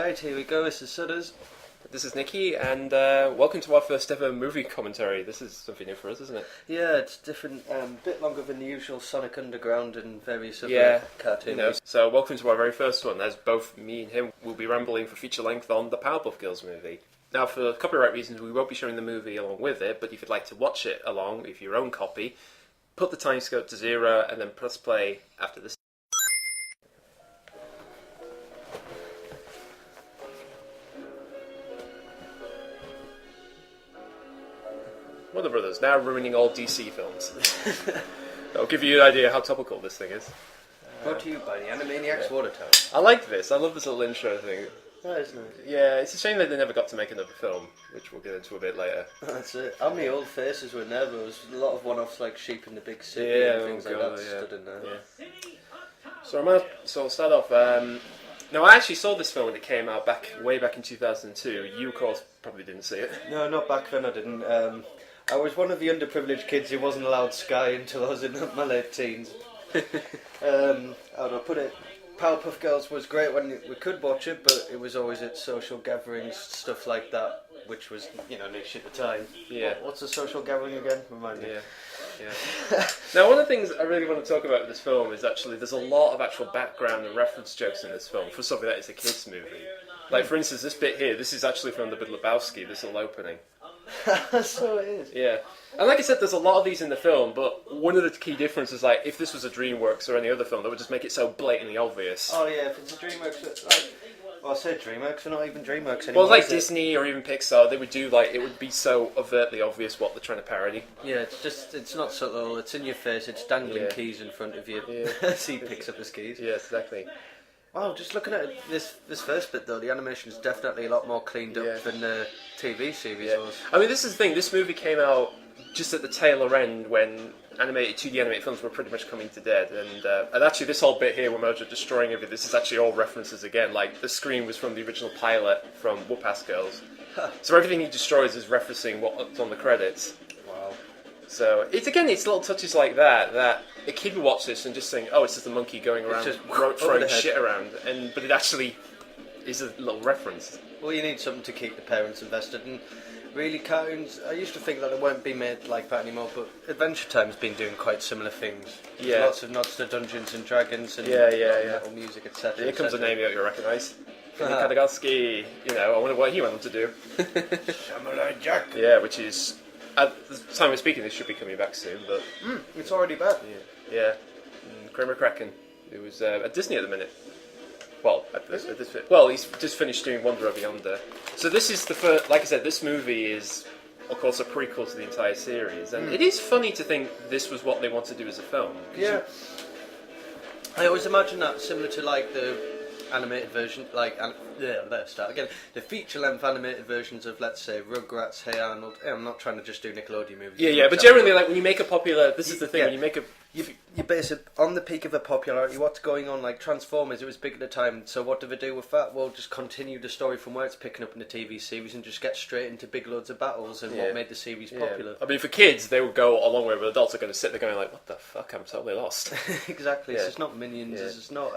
Right, here we go. This is Sudders. This is Nikki, and welcome to our first ever movie commentary. This is something new for us, isn't it? Yeah, it's different, bit longer than the usual Sonic Underground and various other cartoons. So welcome to our very first one, as both me and him will be rambling for feature length on the Powerpuff Girls movie. Now, for copyright reasons, we won't be showing the movie along with it, but if you'd like to watch it along with your own copy, put the timescope to 0 and then press play after this. Warner Brothers, now ruining all DC films. That'll give you an idea how topical this thing is. Brought to you by the Animaniacs Water Tower. I like this. I love this little intro thing. That is nice. Yeah, it's a shame that they never got to make another film, which we'll get into a bit later. That's it. How many old faces were there? There was a lot of one-offs like Sheep in the Big City and things like that stood in there. Yeah. So I'll start off. Now, I actually saw this film when it came out way back in 2002. You, of course, probably didn't see it. No, not back then. I didn't. I was one of the underprivileged kids who wasn't allowed Sky until I was in my late teens. How do I put it? Powerpuff Girls was great when we could watch it, but it was always at social gatherings, stuff like that, which was, niche at the time. Yeah. What's a social gathering again? Remind me. Yeah. Now, one of the things I really want to talk about with this film is actually there's a lot of actual background and reference jokes in this film for something that is a kids' movie. Like, for instance, this bit here, this is actually from The Big Lebowski, this little opening. So it is. Yeah. And like I said, there's a lot of these in the film, but one of the key differences, like, if this was a DreamWorks or any other film, that would just make it so blatantly obvious. Oh yeah, if it's a DreamWorks, I said DreamWorks, we're not even DreamWorks anymore. Well, like Disney or even Pixar, they would do, it would be so overtly obvious what they're trying to parody. Yeah, it's not subtle, it's in your face, it's dangling keys in front of you. Yeah. So he picks up his keys. Yeah, exactly. Wow, just looking at this first bit though, the animation is definitely a lot more cleaned up than the TV series was. I mean, this is the thing, this movie came out just at the tail end when 2D animated films were pretty much coming to dead, and actually this whole bit here where Mojo destroying everything, this is actually all references again, like the screen was from the original pilot from Whoop-Ass Girls. So everything he destroys is referencing what's on the credits. Wow. So it's little touches like that a kid would watch this and just think, oh, it's just a monkey going around just throwing shit around, but it actually is a little reference. Well, you need something to keep the parents invested, and really cartoons, I used to think that they weren't being made like that anymore, but Adventure Time's been doing quite similar things. Yeah. Lots of nods to Dungeons and Dragons and metal music, etc. Here comes a name that you'll recognise. Kadagalski, I wonder what he went on to do. Samurai Jack. Yeah, which is, at the time we're speaking, this should be coming back soon, but... it's already back. Yeah. Kramer Kraken, who was at Disney at the minute. Well, he's just finished doing Wonder Over Yonder. So this is the first, like I said, this movie is, of course, a prequel to the entire series, and it is funny to think this was what they wanted to do as a film. Yeah. I always imagine that similar to the animated version, let's start again. The feature-length animated versions of, let's say, Rugrats, Hey Arnold. I'm not trying to just do Nickelodeon movies. Yeah, but generally, when you make a popular, this is the thing, when you make a... You base it on the peak of a popularity. What's going on? Like Transformers, it was big at the time. So what do they do with that? Well, just continue the story from where it's picking up in the TV series and just get straight into big loads of battles and what made the series popular. I mean, for kids, they would go a long way, but adults are going to sit there going like, "What the fuck? I'm totally lost." Exactly. It's not Minions. It's not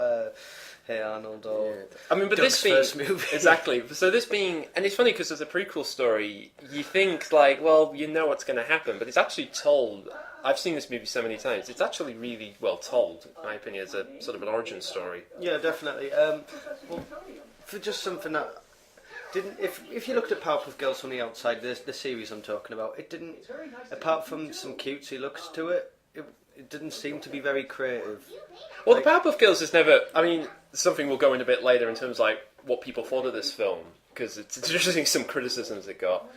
Hey Arnold or. I mean, but Doug's this first movie. Exactly. So this being, and it's funny because as a prequel story, you think well, you know what's going to happen, but it's actually told. I've seen this movie so many times. It's actually really well told, in my opinion, as a sort of an origin story. Yeah, definitely. Well, for just something that didn't, if you looked at Powerpuff Girls from the outside, the series I'm talking about, it didn't, apart from some cutesy looks to it, it didn't seem to be very creative. Well, the Powerpuff Girls is never. I mean, something we'll go in a bit later in terms of what people thought of this film, because it's interesting some criticisms it got,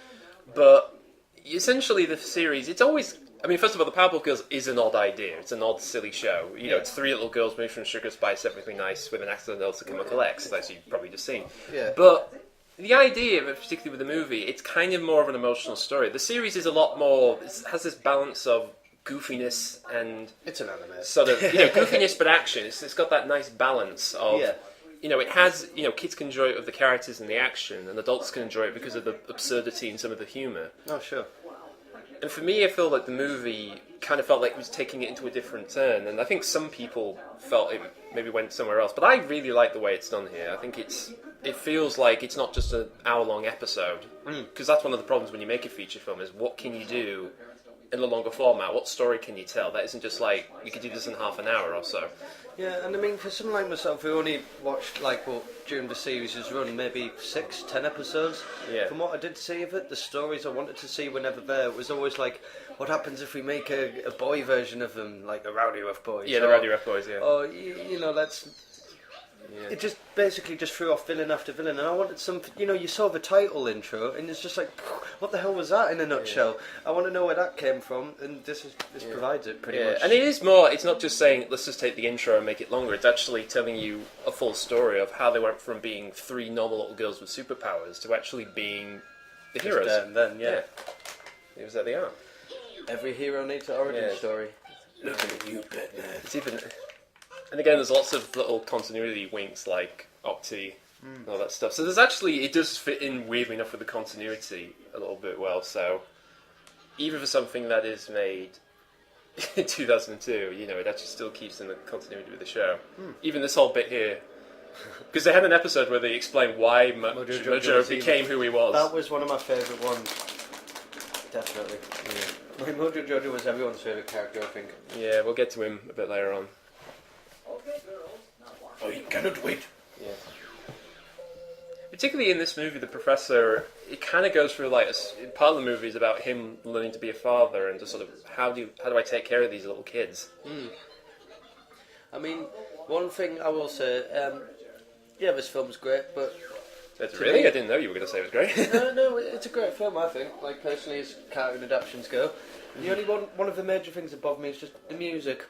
but essentially the series, it's always. I mean, first of all, the Powerpuff Girls is an odd idea. It's an odd, silly show. It's 3 little girls moved from sugar, spice, everything nice, with an accidental chemical X, as you've probably just seen. Yeah. But the idea, particularly with the movie, it's kind of more of an emotional story. The series is a lot more. It has this balance of goofiness and it's an anime. Sort of goofiness but action. It's got that nice balance of. Yeah. It has. Kids can enjoy it with the characters and the action, and adults can enjoy it because of the absurdity and some of the humour. Oh, sure. And for me, I feel like the movie kind of felt like it was taking it into a different turn, and I think some people felt it maybe went somewhere else. But I really like the way it's done here. I think it's it feels like it's not just an hour-long episode. Because that's one of the problems when you make a feature film, is what can you do in a longer format? What story can you tell? That isn't just like, you could do this in half an hour or so. Yeah, and I mean, for someone like myself who only watched, like, well, during the series has run maybe 6-10 episodes, Yeah. from what I did see of it, the stories I wanted to see were never there. It was always like, what happens if we make a boy version of them, like the Rowdy Rough Boys? Yeah, the Rowdy Rough Boys, yeah. Or, you know, let's... Yeah. It just basically just threw off villain after villain, and I wanted some. You know, you saw the title intro, and it's just like, what the hell was that in a nutshell? I want to know where that came from, and this provides it pretty much. And it is more. It's not just saying let's just take the intro and make it longer. It's actually telling you a full story of how they went from being 3 normal little girls with superpowers to actually being the heroes. There and then, yeah. It was that they are. Every hero needs an origin story. Look at you, Batman. It's even. And again, there's lots of little continuity winks like Octi and all that stuff. So there's actually, it does fit in weirdly enough with the continuity a little bit well. So even for something that is made in 2002, you know, it actually still keeps in the continuity with the show. Even this whole bit here. Because they had an episode where they explained why Mojo became who he was. That was one of my favourite ones. Definitely. Yeah. My Mojo Jojo was everyone's favourite character, I think. Yeah, we'll get to him a bit later on. I cannot wait. Yeah. Particularly in this movie, the professor, it kind of goes through like part of the movie is about him learning to be a father and just sort of how do I take care of these little kids. I mean, one thing I will say, yeah, this film's great, but Really? I didn't know you were going to say it was great. no, it's a great film. I think, like personally, as cartoon adaptations go, the only one of the major things that bother me is just the music.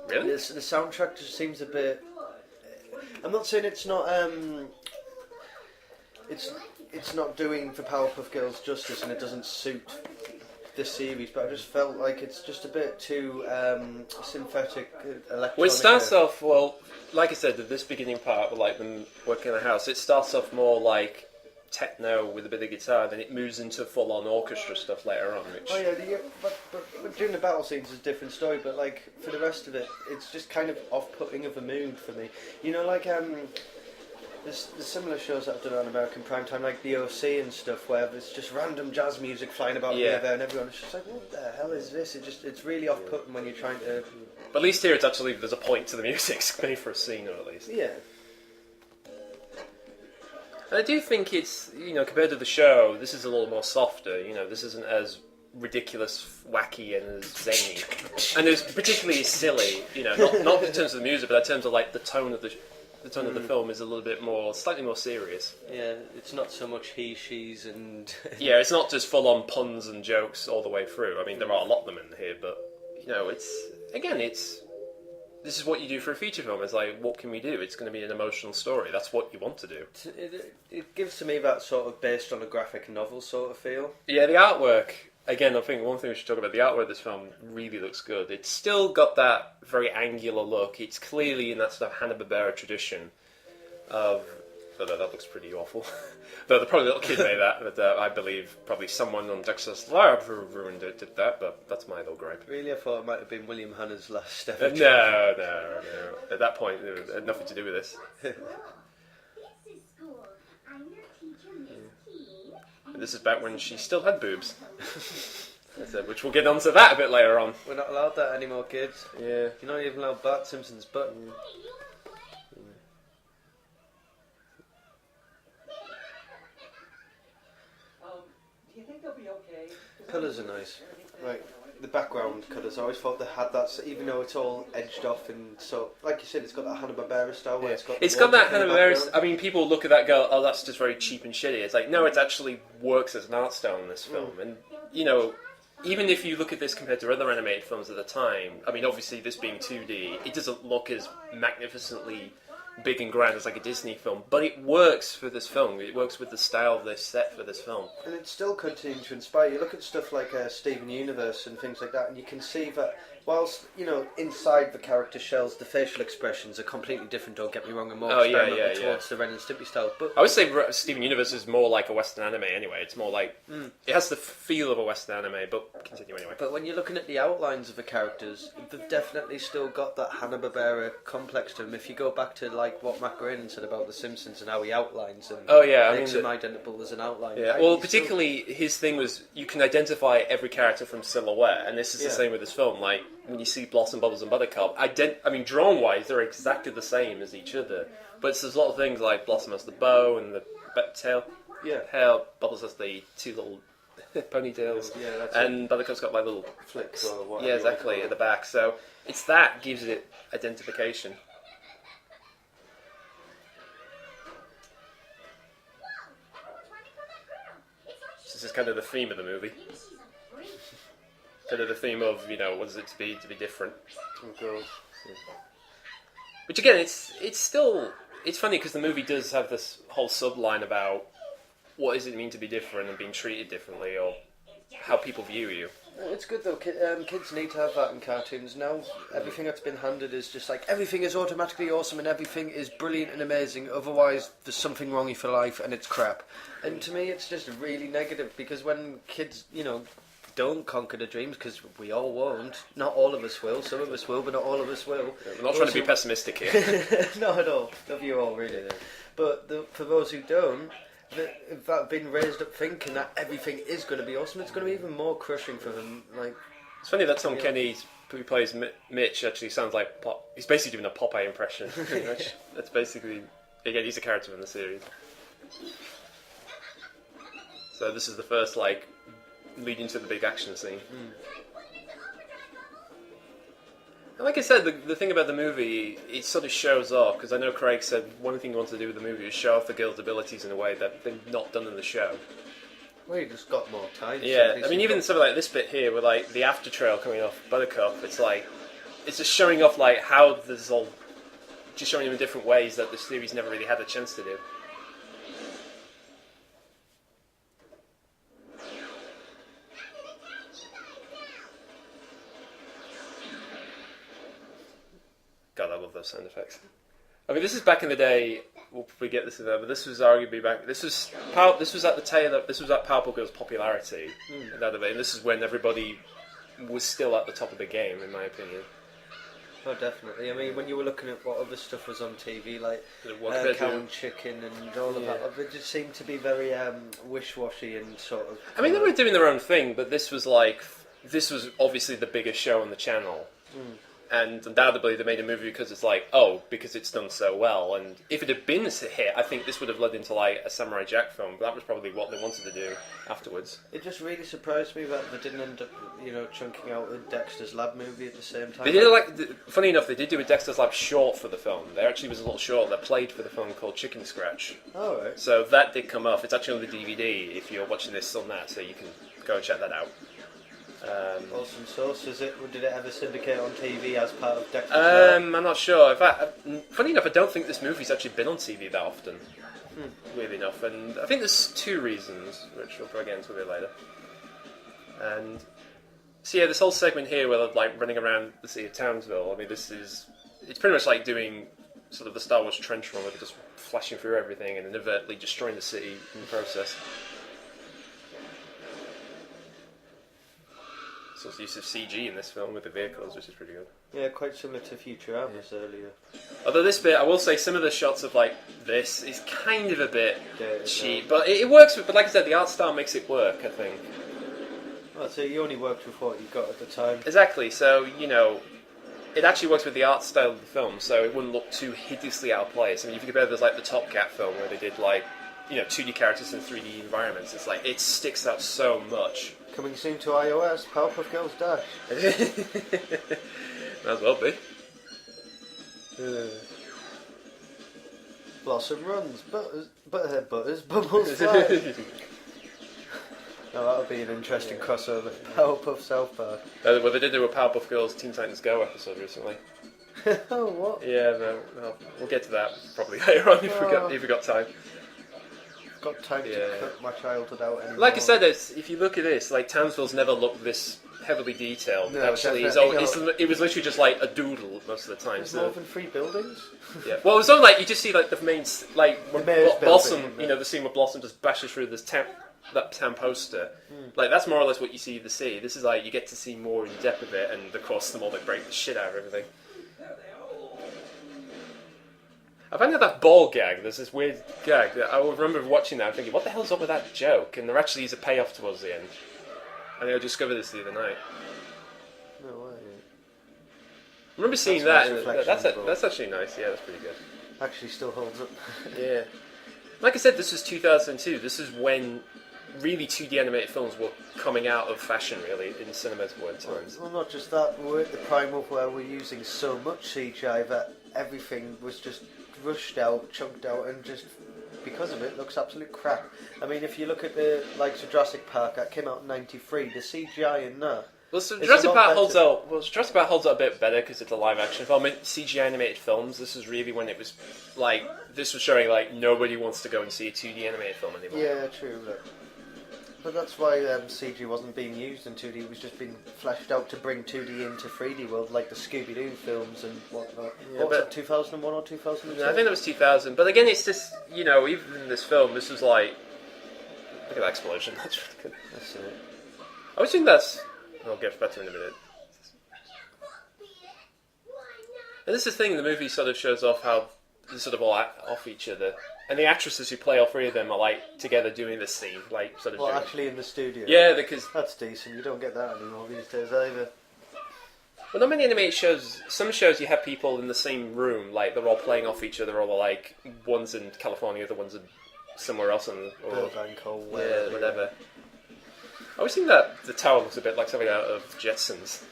Really? The soundtrack just seems a bit. I'm not saying it's not. It's not doing the Powerpuff Girls justice, and it doesn't suit this series. But I just felt like it's just a bit too synthetic, electronic. Well, it starts off like I said, this beginning part, like them working in the house. It starts off more like techno with a bit of guitar, then it moves into full-on orchestra stuff later on. Which... Oh yeah, but during the battle scenes is a different story. But like for the rest of it, it's just kind of off-putting of a mood for me. You know, like there's similar shows that I've done on American primetime, like the OC and stuff, where it's just random jazz music flying about here, there, and everyone is just like, what the hell is this? It's really off-putting when you're trying to. But at least here, it's actually there's a point to the music, it's made for a scene, or at least. Yeah. And I do think it's, you know, compared to the show, this is a little more softer. You know, this isn't as ridiculous, wacky, and as zany, and it's particularly silly. You know, not in terms of the music, but in terms of like the tone of the film is a little bit more, slightly more serious. Yeah, it's not so much he, she's, and yeah, it's not just full on puns and jokes all the way through. I mean, there are a lot of them in here, but you know, this is what you do for a feature film. It's like, what can we do? It's going to be an emotional story. That's what you want to do. It gives to me that sort of based on a graphic novel sort of feel. Yeah, the artwork. Again, I think one thing we should talk about, the artwork of this film really looks good. It's still got that very angular look. It's clearly in that sort of Hanna-Barbera tradition of... Although that looks pretty awful. Though the probably little kid made that, but I believe probably someone on Dexter's Lab who ruined it did that, but that's my little gripe. Really? I thought it might have been William Hanna's last ever. No. At that point, it had nothing to do with this. This is back when she still had boobs. Which we'll get onto that a bit later on. We're not allowed that anymore, kids. Yeah. You're not even allowed Bart Simpson's butt. Do you think they'll be okay? Colours are nice. Like, the background colours, I always thought they had that, even though it's all edged off and so, like you said, it's got that Hanna-Barbera style where it's got that Hanna-Barbera. I mean, people look at that go, oh, that's just very cheap and shitty. It's like, no, it actually works as an art style in this film. And, you know, even if you look at this compared to other animated films at the time, I mean, obviously this being 2D, it doesn't look as magnificently big and grand as like a Disney film, but it works for this film. It works with the style they set for this film. And it's still continuing to inspire. You look at stuff like Steven Universe and things like that, and you can see that whilst, you know, inside the character shells, the facial expressions are completely different, don't get me wrong, and more Oh, yeah, experimental yeah, towards the Ren and Stimpy style. But I would say Steven Universe is more like a Western anime anyway. It's more like... It has the feel of a Western anime, but continue anyway. But when you're looking at the outlines of the characters, they've definitely still got that Hanna-Barbera complex to them. If you go back to like what Matt Groening said about The Simpsons and how he outlines and makes them identical as an outline. Yeah, well, particularly his thing was you can identify every character from silhouette, and this is the same with this film. Like when you see Blossom, Bubbles, and Buttercup, drawn-wise, they're exactly the same as each other. But there's a lot of things like Blossom has the bow and the tail. Yeah. Hair. Bubbles has the two little ponytails. Yeah, that's and Buttercup's got like little flicks or whatever. Yeah, exactly, at the back. So it's that gives it identification. This is kind of the theme of the movie. Kind of the theme of, you know, what is it to be different. Oh, God. Which again, it's still... It's funny because the movie does have this whole subline about what does it mean to be different and being treated differently, or how people view you. It's good though, kids need to have that in cartoons now. Everything that's been handed is just like, everything is automatically awesome and everything is brilliant and amazing, otherwise there's something wrong with your life and it's crap. And to me it's just really negative, because when kids, you know, don't conquer the dreams, because we all won't, not all of us will, some of us will, but not all of us will. We're not trying to be pessimistic here. Not at all, love you all really. But for those who don't, that have been raised up thinking that everything is going to be awesome, it's going to be even more crushing for them. Like, it's funny that Tom Kenny, who plays Mitch, actually sounds like he's basically doing a Popeye impression. That's basically, again, he's a character in the series. So this is the first like leading to the big action scene. And like I said, the thing about the movie, it sort of shows off, because I know Craig said one thing he wanted to do with the movie was show off the girls' abilities in a way that they've not done in the show. well, you just got more time. Yeah, I mean, even something like this bit here, with like the after trail coming off Buttercup, it's like, it's just showing off like how this is all, just showing them in different ways that the series never really had a chance to do. God, I love those sound effects. I mean, this is back in the day. We'll probably get this in there, but this was arguably back. This was at the tail of. This was at Powerpuff Girls' popularity. And this is when everybody was still at the top of the game, in my opinion. Oh, definitely. I mean, when you were looking at what other stuff was on TV, like Cow and Chicken and all of that, they just seemed to be very wish-washy and sort of... I mean, they were doing their own thing, but this was obviously the biggest show on the channel. And undoubtedly they made a movie because it's like, because it's done so well. And if it had been a hit, I think this would have led into like a Samurai Jack film. But that was probably what they wanted to do afterwards. It just really surprised me that they didn't end up, you know, chunking out a Dexter's Lab movie at the same time. They did funny enough, they did do a Dexter's Lab short for the film. There actually was a little short that played for the film called Chicken Scratch. Oh, right. So that did come off. It's actually on the DVD if you're watching this on that, so you can go and check that out. Awesome sauce. Did it ever syndicate on TV as part of Dexter's Lab? I'm not sure. In fact, funny enough, I don't think this movie's actually been on TV that often. Weirdly enough, and I think there's two reasons, which we'll probably get into a bit later. And so yeah, this whole segment here where they're like running around the city of Townsville. I mean, it's pretty much like doing sort of the Star Wars trench run, where they're just flashing through everything and inadvertently destroying the city in the process. So it's use of CG in this film with the vehicles, which is pretty good. Yeah, quite similar to Futurama's earlier. Although this bit, I will say, some of the shots of like this is kind of a bit cheap, but it works. But like I said, the art style makes it work, I think. Well, so you only worked with what you got at the time. Exactly. So you know, it actually works with the art style of the film, so it wouldn't look too hideously out of place. I mean, if you compare this like the Top Cat film, where they did like 2D characters in 3D environments, it's like it sticks out so much. Coming soon to iOS, Powerpuff Girls Dash. Might as well be. Blossom runs, Butterhead butters, Bubbles fly. Now that'll be an interesting crossover. Powerpuff South Park. Well, they did do a Powerpuff Girls Teen Titans Go episode recently. Oh, what? Yeah, we'll get to that probably later on if we got time. Got time to cut my childhood out anymore. Like I said, if you look at this, like Townsville's never looked this heavily detailed. No, Actually, it was literally just like a doodle most of the time. There's more than 3 buildings? Yeah. Well, it was only like you just see like the main like when mayor's Blossom, building, you know, the scene where Blossom just bashes through that town poster. Like that's more or less what you see the sea. This is like you get to see more in depth of it, and of course the more they break the shit out of everything. I find that ball gag, there's this weird gag that I remember watching that and thinking, what the hell's up with that joke? And there actually is a payoff towards the end. I think I discovered this the other night. No way. I remember seeing That's that, nice and reflection, that's actually nice, yeah, that's pretty good. Actually still holds up. Yeah. Like I said, this was 2002. This is when really 2D animated films were coming out of fashion, really, in cinemas at times. Well, not just that, we're at the prime of where we're using so much CGI that everything was just rushed out, chunked out, and just because of it looks absolute crap. I mean, if you look at the likes of Jurassic Park, that came out in '93, the CGI in that. Well, so It's Jurassic a lot Park holds better. out. Well, Jurassic Park holds out a bit better because it's a live action film. I mean, CGI animated films. This was really when it was like this was showing like nobody wants to go and see a 2D animated film anymore. Yeah, true. But that's why CG wasn't being used in 2D. It was just being fleshed out to bring 2D into 3D world, like the Scooby-Doo films and whatnot. Yeah, What was but- it, 2001 or 2002? I think that was 2000. But again, it's just you know, even in this film, this was like look at that explosion. That's really good. That's it. I always think that's. I'll get better in a minute. And this is the thing, the movie sort of shows off how they're sort of all off each other. And the actresses who play all 3 of them are like together doing this scene, like sort of Well, doing... actually in the studio. Yeah, because... That's decent. You don't get that anymore these days either. Well, not many animated shows... Some shows you have people in the same room, like they're all playing off each other, or like one's in California, the one's in somewhere else. Or Burbank or yeah, whatever. I always think that the tower looks a bit like something out of Jetsons.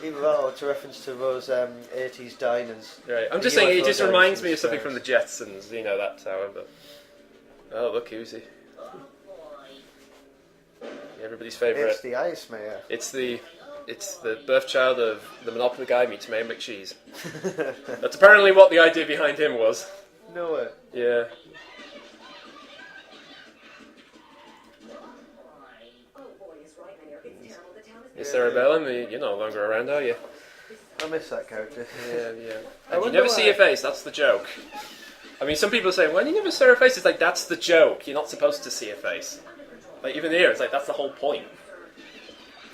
Either that or it's a reference to those 80s diners. Right. I'm The just saying, it UFO just diners reminds in me the of something stairs. from the Jetsons, you know, that tower, but... Oh, look, who's he? Everybody's favourite. It's the Ice Mayor. It's the birth child of the Monopoly guy meets Mayor McCheese. That's apparently what the idea behind him was. No way. Yeah. Miss Arabella, you're no longer around, are you? I miss that character. Yeah, yeah. I And you wonder never see why- her face, that's the joke. I mean, some people say, well, you never see her face. It's like, that's the joke. You're not supposed to see her face. Like, even here, it's like, that's the whole point.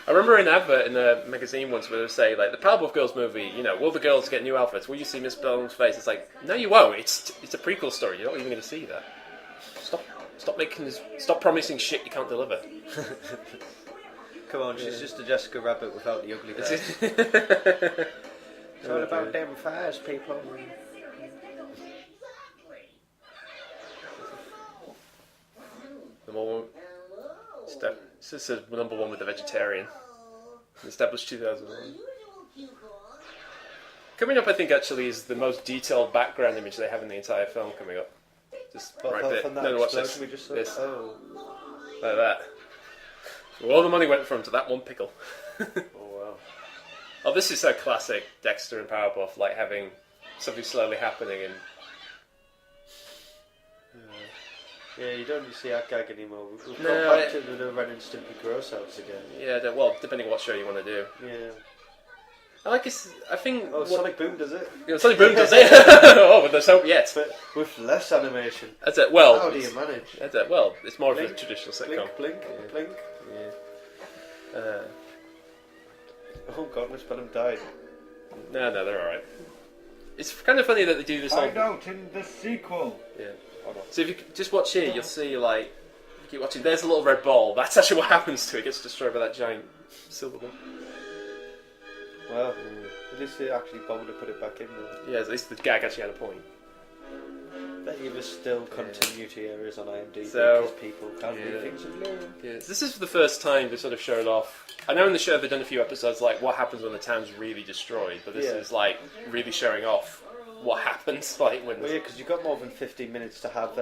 I remember an advert in a magazine once where they say, like, the Powerpuff Girls movie, you know, will the girls get new outfits? Will you see Miss Bellum's face? It's like, no, you won't. It's a prequel story. You're not even going to see that. Stop promising shit you can't deliver. Come on, she's just a Jessica Rabbit without the ugly hair. It's all about them fires, people. Number one. This is number 1 with the vegetarian. Established 2001. Coming up, I think, actually, is the most detailed background image they have in the entire film coming up. Just right Apart there. from that No, watch this. explosion we just saw. This. Oh. Like that. Well, all the money went from to that one pickle. Oh, wow. Oh, this is so classic Dexter and Powerpuff, like having something slowly happening and... Yeah, you don't see that gag anymore. We've No, gone back to the Ren and Stimpy gross outs again. Yeah, well, depending on what show you want to do. Yeah. I think... Oh, Sonic Boom does it. Yeah, Sonic Boom does it! Oh, but there's hope yet. But with less animation. That's it, well... How do you manage? That's it, well, it's more Blink, of a traditional sitcom. Blink, blink, blink. Yeah. Oh god, Miss Bellum died. No, they're alright. It's kind of funny that they do this Find out in the sequel. Yeah. So if you just watch here, you'll see, like... Keep watching, there's a little red ball. That's actually what happens to it. It gets destroyed by that giant silver ball. Well, at least they actually bothered to put it back in there. Yeah, at least the gag actually had a point. Bet you there's still continuity errors on IMDb So- because people can't read things and learn. Yes. This is the first time they sort of showed off. I know in the show they've done a few episodes like what happens when the town's really destroyed, but this Yeah. is like really showing off what happens like when. Well, yeah, because you've got more than 15 minutes to have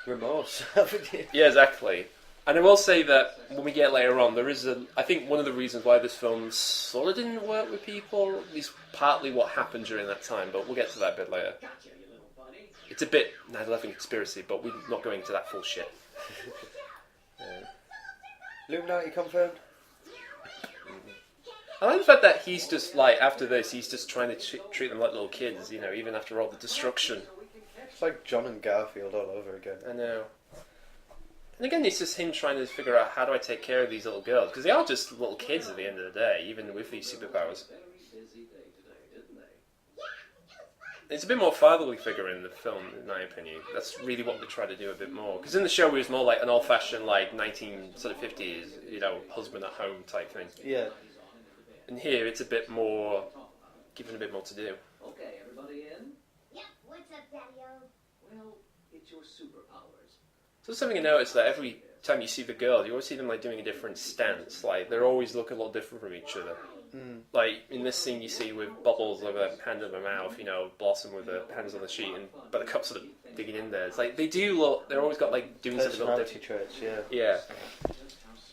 remorse, haven't you? Yeah, exactly. And I will say that when we get later on, there is I think one of the reasons why this film sort of didn't work with people is partly what happened during that time, but we'll get to that a bit later. It's a bit 9/11 conspiracy, but we're not going into that full shit. Illuminati confirmed? I like the fact that he's just like, after this, he's just trying to treat them like little kids, you know, even after all the destruction. It's like John and Garfield all over again. I know. And again, it's just him trying to figure out, how do I take care of these little girls? Because they are just little kids at the end of the day, even with these superpowers. It's a bit more fatherly figure in the film, in my opinion. That's really what they try to do a bit more. Because in the show, it was more like an old-fashioned, like, 1950s, you know, husband-at-home type thing. Yeah. And here, it's a bit more, given a bit more to do. Okay, everybody in? Yep, what's up, Daddy-O? Well, it's your superpowers. So something I noticed that every time you see the girls, you always see them like doing a different stance. Like they always look a lot different from each other. Like in this scene, you see with Bubbles with a hand in her mouth, you know, Blossom with her hands on the sheet, and Buttercup sort of digging in there. It's like they do look. They're always got like doing something a little Personality different. traits, yeah.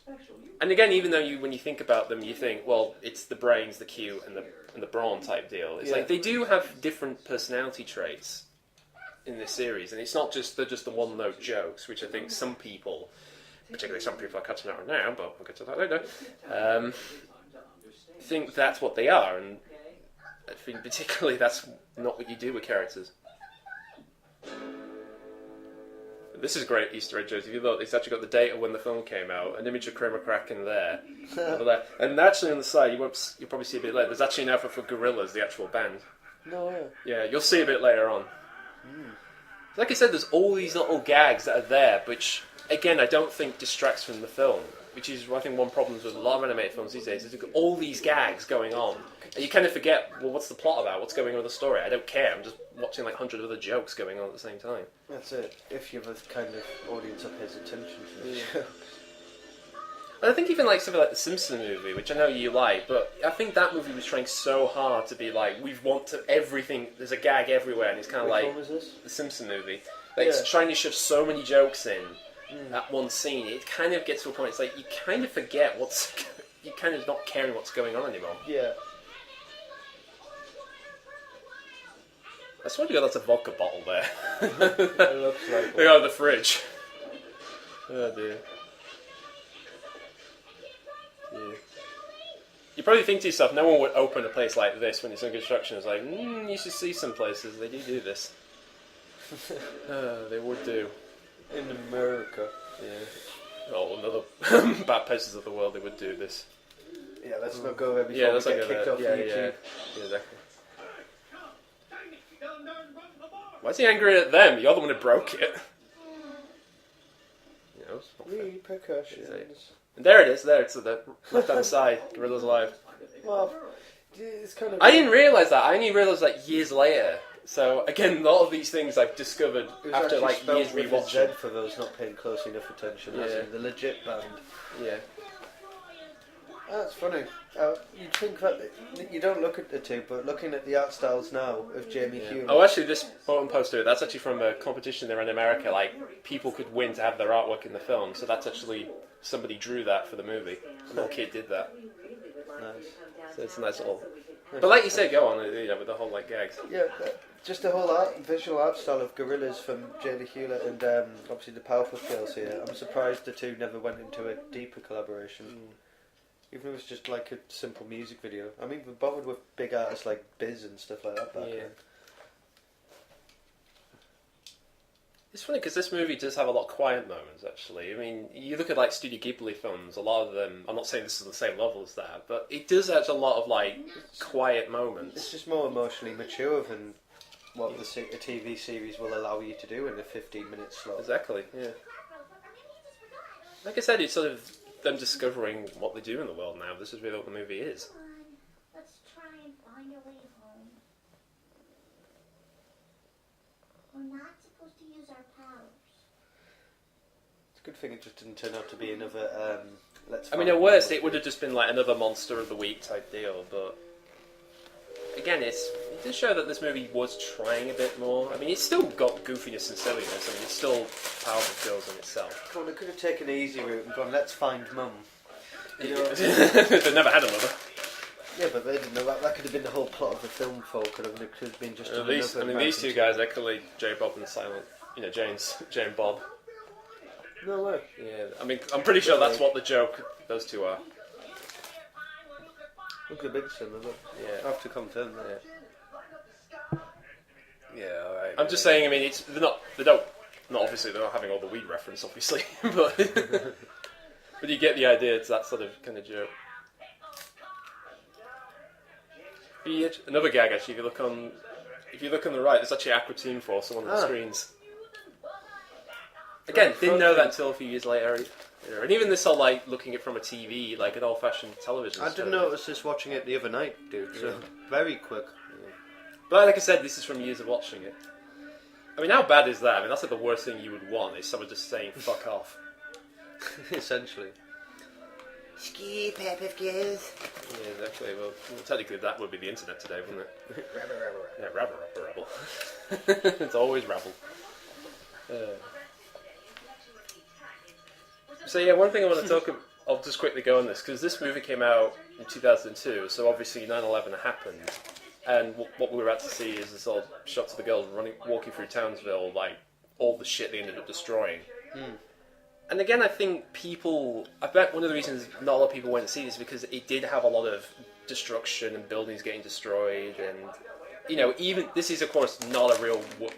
Yeah. And again, even though when you think about them, you think, well, it's the brains, the cute, and the brawn type deal. It's like they do have different personality traits in this series, and it's not just they're just the one-note jokes, which I think some people, particularly some people are cutting out now, but we'll get to that later, think that's what they are, and I think particularly that's not what you do with characters. This is great Easter egg, Josie. If you look, it's actually got the date of when the film came out, an image of Kramer Kraken there, and actually on the side, you'll probably see a bit later. There's actually an outfit for Gorillaz, the actual band. No, yeah. Yeah, you'll see a bit later on. Like I said, there's all these little gags that are there, which, again, I don't think distracts from the film. Which is, I think, one problem with a lot of animated films these days, is you've got all these gags going on. And you kind of forget, well, what's the plot about? What's going on with the story? I don't care. I'm just watching like 100 other jokes going on at the same time. That's it. If you have a kind of audience that pays attention to the show. And I think even like something like the Simpsons movie, which I know you like, but I think that movie was trying so hard to be like, we want to everything, there's a gag everywhere, and it's kind of Which like... one was this? The Simpsons movie. Like, it's trying to shove so many jokes in that one scene. It kind of gets to a point, it's like, you kind of forget what's... You're kind of not caring what's going on anymore. Yeah. I swear to God, that's a vodka bottle there. It looks like They got the fridge. Oh dear. Yeah. You probably think to yourself, no one would open a place like this when it's under construction. It's like, you should see some places, they do this. They would do. in America. Yeah. Oh, another bad places of the world, they would do this. Yeah, let's not go there before we get kicked off YouTube. Yeah, exactly. Why is he angry at them? You're the one who broke it. You know, it's not fair. Repercussions. And there it is, there, it's at the left-hand side, Gorilla's Alive. Well, it's kind of... I didn't realise that, I only realised that years later. So, again, a lot of these things I've discovered after, like, years rewatching. Z for those not paying close enough attention, as in the legit band. Yeah. That's funny. You'd think that you don't look at the two, but looking at the art styles now of Jamie Hewlett. Oh, actually, this bottom poster, that's actually from a competition there in America. Like, people could win to have their artwork in the film. So that's actually, somebody drew that for the movie. A little kid did that. Nice. So it's a nice little... But like you said, go on, you know, with the whole, like, gags. Yeah, just the whole visual art style of Gorillaz from Jamie Hewlett and obviously the Powerpuff Girls here. I'm surprised the two never went into a deeper collaboration. Even if it was just like a simple music video. I mean, we're bothered with big artists like Biz and stuff like that back then. It's funny because this movie does have a lot of quiet moments, actually. I mean, you look at like Studio Ghibli films, a lot of them, I'm not saying this is on the same level as that, but it does have a lot of like quiet moments. It's just more emotionally mature than what a TV series will allow you to do in a 15-minute slot. Exactly, yeah. Like I said, it's sort of them discovering what they do in the world now. This is really what the movie is. Come on, let's try and find a way home. We're not supposed to use our powers. It's a good thing it just didn't turn out to be another I mean, at worst, it would have just been like another Monster of the Week type deal, but again, it does show that this movie was trying a bit more. I mean, it's still got goofiness and silliness. I mean, it's still Powerpuff Girls in itself. Come on, it could have taken an easy route and gone, let's find Mum. You know? They never had a mother. Yeah, but they didn't know that. That could have been the whole plot of the film, folk. It could have been just These two guys, they're clearly J. Bob and Silent. You know, Jay and Bob. No way. Yeah, I mean, I'm pretty sure that's what the joke those two are. Look at the big cinema, look. Yeah. I have to confirm that. Yeah, alright. I'm just saying, I mean, obviously they're not having all the weed reference, obviously, but but you get the idea. It's that sort of kind of joke. Another gag, actually, if you look on the right, there's actually Aqua Teen Force on one of the screens. Again, didn't know that until a few years later. And even this whole, like, looking at it from a TV, like an old-fashioned television. I didn't notice this watching it the other night, dude, so very quick. But like I said, this is from years of watching it. I mean, how bad is that? I mean, that's like the worst thing you would want, is someone just saying, fuck off. Essentially. Ski, Powerpuff Girls. Yeah, exactly. Well, technically that would be the internet today, wouldn't it? Yeah, rabble. It's always rabble. So yeah, one thing I want to talk about, I'll just quickly go on this, because this movie came out in 2002, so obviously 9/11 happened. And what we were about to see is this old shots of the girls walking through Townsville, like, all the shit they ended up destroying. And again, I bet one of the reasons not a lot of people went to see this is because it did have a lot of destruction and buildings getting destroyed, and, you know, even, this is of course not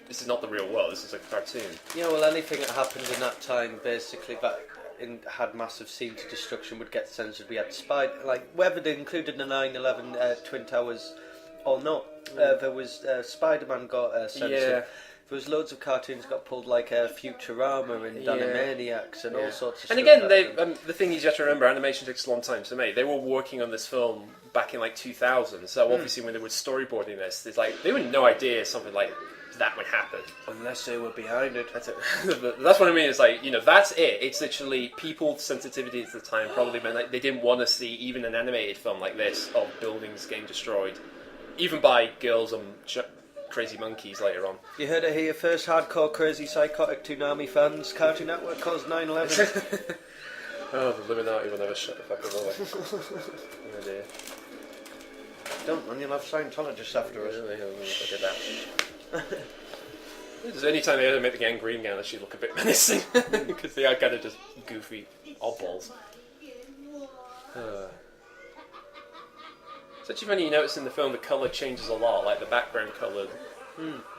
this is not the real world, this is a cartoon. Yeah, well, anything that happened in that time, basically, had massive scenes of destruction would get censored. We had whether they included the 9/11 Twin Towers or not, there was Spider-Man got censored. Yeah. There was loads of cartoons got pulled, like Futurama and Animaniacs and all sorts of and stuff. And again, the thing is, you have to remember, animation takes a long time to make. They were working on this film back in like 2000, so obviously when they were storyboarding this, it's like they had no idea something like that would happen. Unless they were behind it. That's it. That's what I mean. It's like, you know, that's it. It's literally people's sensitivity at the time probably meant like they didn't want to see even an animated film like this of buildings getting destroyed, even by girls and crazy monkeys later on. You heard it here first, hardcore, crazy, psychotic Toonami fans. Cartoon Network caused 9/11. Oh, the Illuminati will never shut the fuck up, will they? Oh dear. Don't, man, you'll have Scientologists after us. Really? Look at that. There's any time they ever make the gang green gown, they should look a bit menacing. Because they are kind of just goofy oddballs. It's actually funny, you notice in the film the colour changes a lot, like the background colour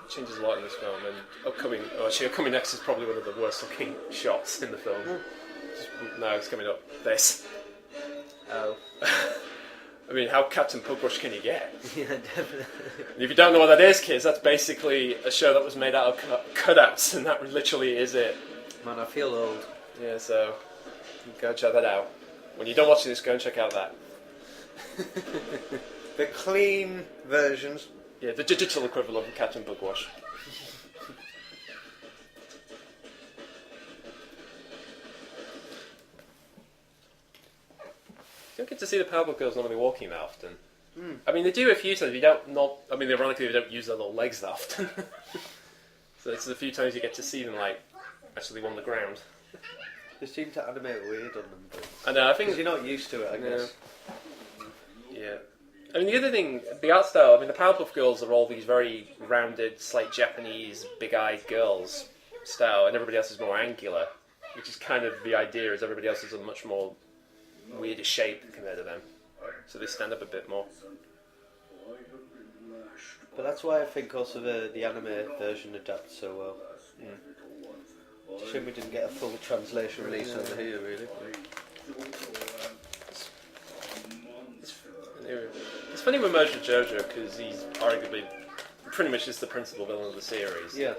changes a lot in this film, and upcoming next is probably one of the worst looking shots in the film. No, it's coming up. This. Oh. I mean, how Captain Pugwash can you get? Yeah, definitely. And if you don't know what that is, kids, that's basically a show that was made out of cutouts, and that literally is it. Man, I feel old. Yeah, so go check that out. When you're done watching this, go and check out that. The clean versions. Yeah, the digital equivalent of Captain Pugwash. You don't get to see the Powerpuff Girls normally walking that often. I mean, they do a few times. Ironically, they don't use their little legs that often. So it's a few times you get to see them, like, actually on the ground. They seem to animate weird on them, but... I know, I think... Because you're not used to it, I guess. Yeah. I mean, the other thing, the art style, I mean, the Powerpuff Girls are all these very rounded, slight Japanese, big-eyed girls style, and everybody else is more angular, which is kind of the idea, is everybody else is a much more weirder shape compared to them. So they stand up a bit more. But that's why I think also the anime version adapts so well. Shame we didn't get a full translation release over here, really. It's funny with Mojo Jojo because he's arguably pretty much just the principal villain of the series. Yeah.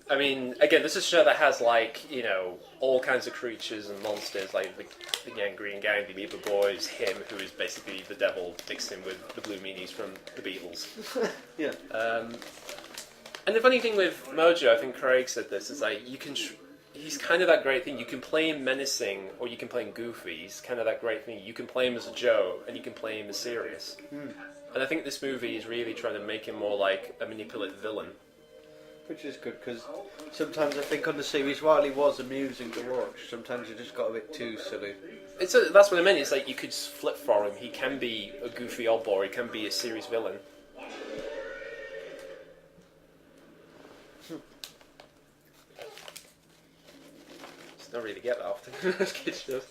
I mean, again, this is a show that has, like, you know, all kinds of creatures and monsters, like the Green Gang, the Amoeba Boys, him, who is basically the devil mixed in with the Blue Meanies from the Beatles. Yeah. And the funny thing with Mojo, I think Craig said this, is like, you can... he's kind of that great thing. You can play him menacing, or you can play him goofy. He's kind of that great thing. You can play him as a Joe, and you can play him as serious. And I think this movie is really trying to make him more like a manipulative villain. Which is good, because sometimes I think on the series, while he was amusing to watch, sometimes he just got a bit too silly. That's what I meant. It's like you could just flip for him. He can be a goofy oddball, he can be a serious villain. It's not really get that often. Kids shows.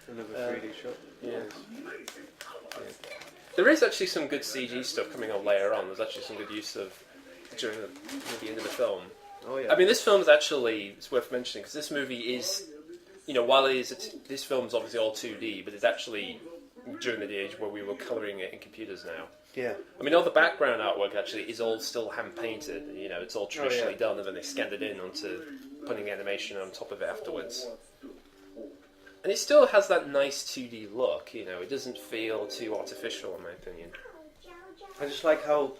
Another 3D shot. Yeah. There is actually some good CG stuff coming on later on. There's actually some good use of during the end of the film. Oh yeah. I mean, this film's actually, it's worth mentioning, because this movie is, while it is, this film's obviously all 2D, but it's actually during the age where we were colouring it in computers now. Yeah. I mean, all the background artwork actually is all still hand-painted, it's all traditionally done, and then they scanned it in onto putting animation on top of it afterwards. And it still has that nice 2D look, it doesn't feel too artificial in my opinion. I just like how,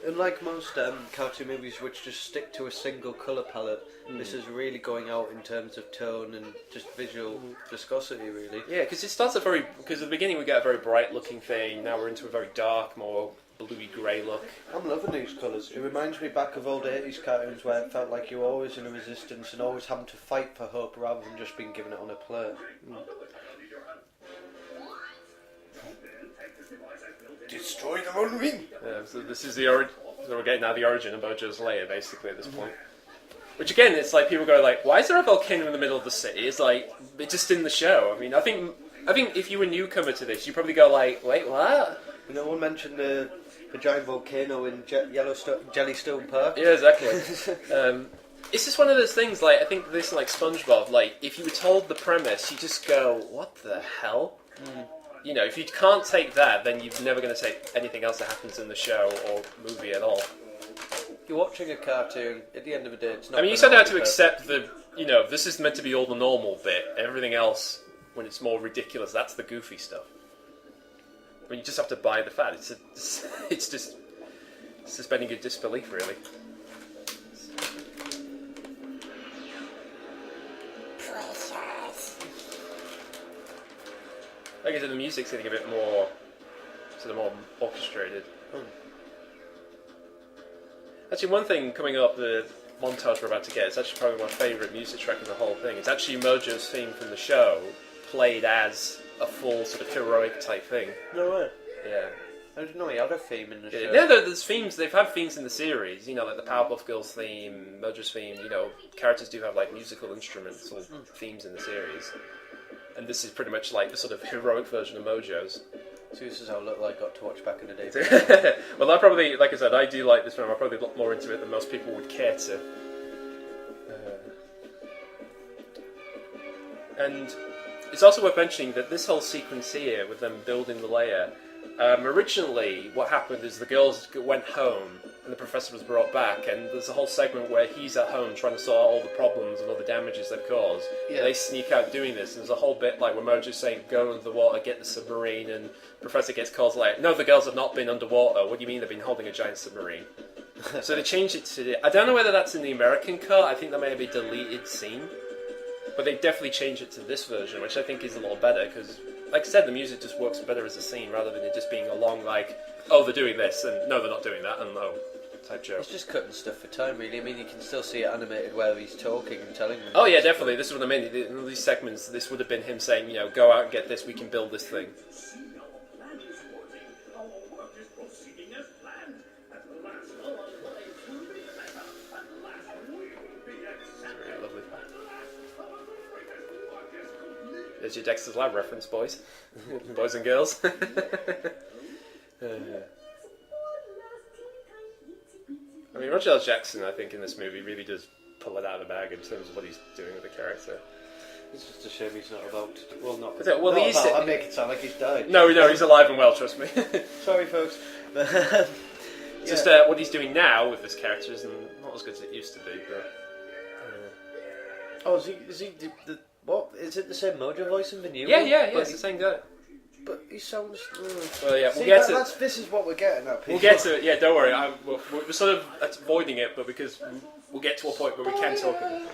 unlike most cartoon movies which just stick to a single colour palette, this is really going out in terms of tone and just visual viscosity, really. Yeah, because it starts because at the beginning we get a very bright looking thing, now we're into a very dark, more bluey grey look. I'm loving these colours. It reminds me back of old 80s cartoons where it felt like you were always in a resistance and always having to fight for hope rather than just being given it on a plate. Destroy the One Ring! So this is so we're getting now the origin of Mojo's lair, basically, at this point. Which again, it's like people go like, why is there a volcano in the middle of the city? It's like, it's just in the show. I mean, I think if you were a newcomer to this, you probably go like, wait, what? No one mentioned the giant volcano in Jellystone Park. Yeah, exactly. It's just one of those things, like, I think this, like SpongeBob, like, if you were told the premise, you just go, what the hell? If you can't take that, then you're never going to take anything else that happens in the show or movie at all. You're watching a cartoon, at the end of the day, it's not... I mean, you said how to accept this is meant to be all the normal bit. Everything else, when it's more ridiculous, that's the goofy stuff. I mean, you just have to buy the fat. It's just suspending your disbelief, really. Like I said, the music's getting a bit more, more orchestrated. Actually, one thing coming up, the montage we're about to get, it's actually probably my favourite music track in the whole thing. It's actually Mojo's theme from the show, played as a full sort of heroic type thing. No way. Yeah. I didn't know he had a theme in the show. Yeah, there's themes, they've had themes in the series, like the Powerpuff Girls theme, Mojo's theme, characters do have like musical instruments or themes in the series. And this is pretty much like the sort of heroic version of Mojo's. So this is how little I got to watch back in the day. Well, I probably, like I said, I do like this film. I'm probably a lot more into it than most people would care to. And it's also worth mentioning that this whole sequence here, with them building the lair, originally what happened is the girls went home and the professor was brought back, and there's a whole segment where he's at home trying to sort out all the problems and all the damages they've caused. Yeah. They sneak out doing this, and there's a whole bit like where Mojo's saying, go under the water, get the submarine, and Professor gets calls like, no, the girls have not been underwater. What do you mean they've been holding a giant submarine? So they changed it to... I don't know whether that's in the American cut. I think that may be a deleted scene. But they definitely changed it to this version, which I think is a little better, because, like I said, the music just works better as a scene, rather than it just being a long, like, oh, they're doing this, and no, they're not doing that, and no, type joke. It's just cutting stuff for time, really. I mean, you can still see it animated where he's talking and telling them. Oh, yeah, definitely. This is what I mean. In these segments, this would have been him saying, go out and get this, we can build this thing. There's your Dexter's Lab reference, boys. Boys and girls. I mean, Roger L. Jackson, I think, in this movie really does pull it out of the bag in terms of what he's doing with the character. It's just a shame he's not about... Well, not... Well, not about, I make it sound like he's died. No, he's alive and well, trust me. Sorry, folks. Just what he's doing now with this character isn't not as good as it used to be, but... Oh, is he what? Is it the same Mojo voice in the new one? Yeah, it's the same guy. But he sounds... Well, yeah, we'll get to... This is what we're getting at, people. We'll get to it, yeah, don't worry. We're sort of avoiding it, but because we'll get to a point where we can talk about it.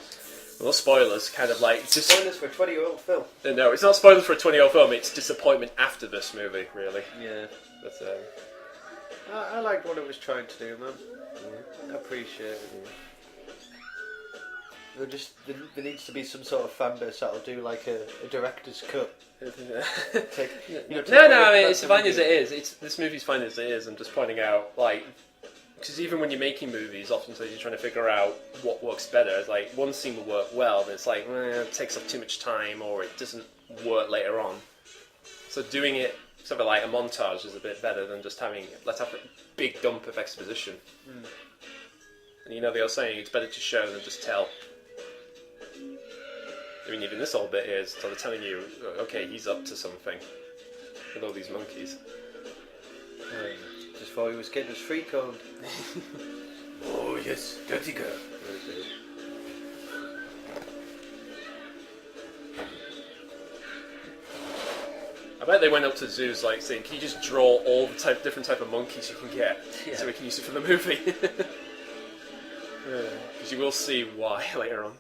Well, spoilers, kind of like... Just... Spoilers for a 20-year-old film. No, it's not spoilers for a 20-year-old film, it's disappointment after this movie, really. Yeah. But, I liked what it was trying to do, man. Yeah. I appreciate it. There needs to be some sort of fan base that'll do like a director's cut. No, I mean, it's fine as it is. This movie's fine as it is. I'm just pointing out, like, because even when you're making movies, oftentimes you're trying to figure out what works better. It's like one scene will work well, but it's like it takes up too much time, or it doesn't work later on. So doing it sort of like a montage is a bit better than just let's have a big dump of exposition. And you know, they are saying it's better to show than just tell. I mean, even this whole bit here is sort of telling you, okay, he's up to something with all these monkeys. Just thought he was getting his free code. Oh yes, dirty girl. I bet they went up to zoos like saying, can you just draw all the different type of monkeys you can get so we can use it for the movie? Because you will see why later on.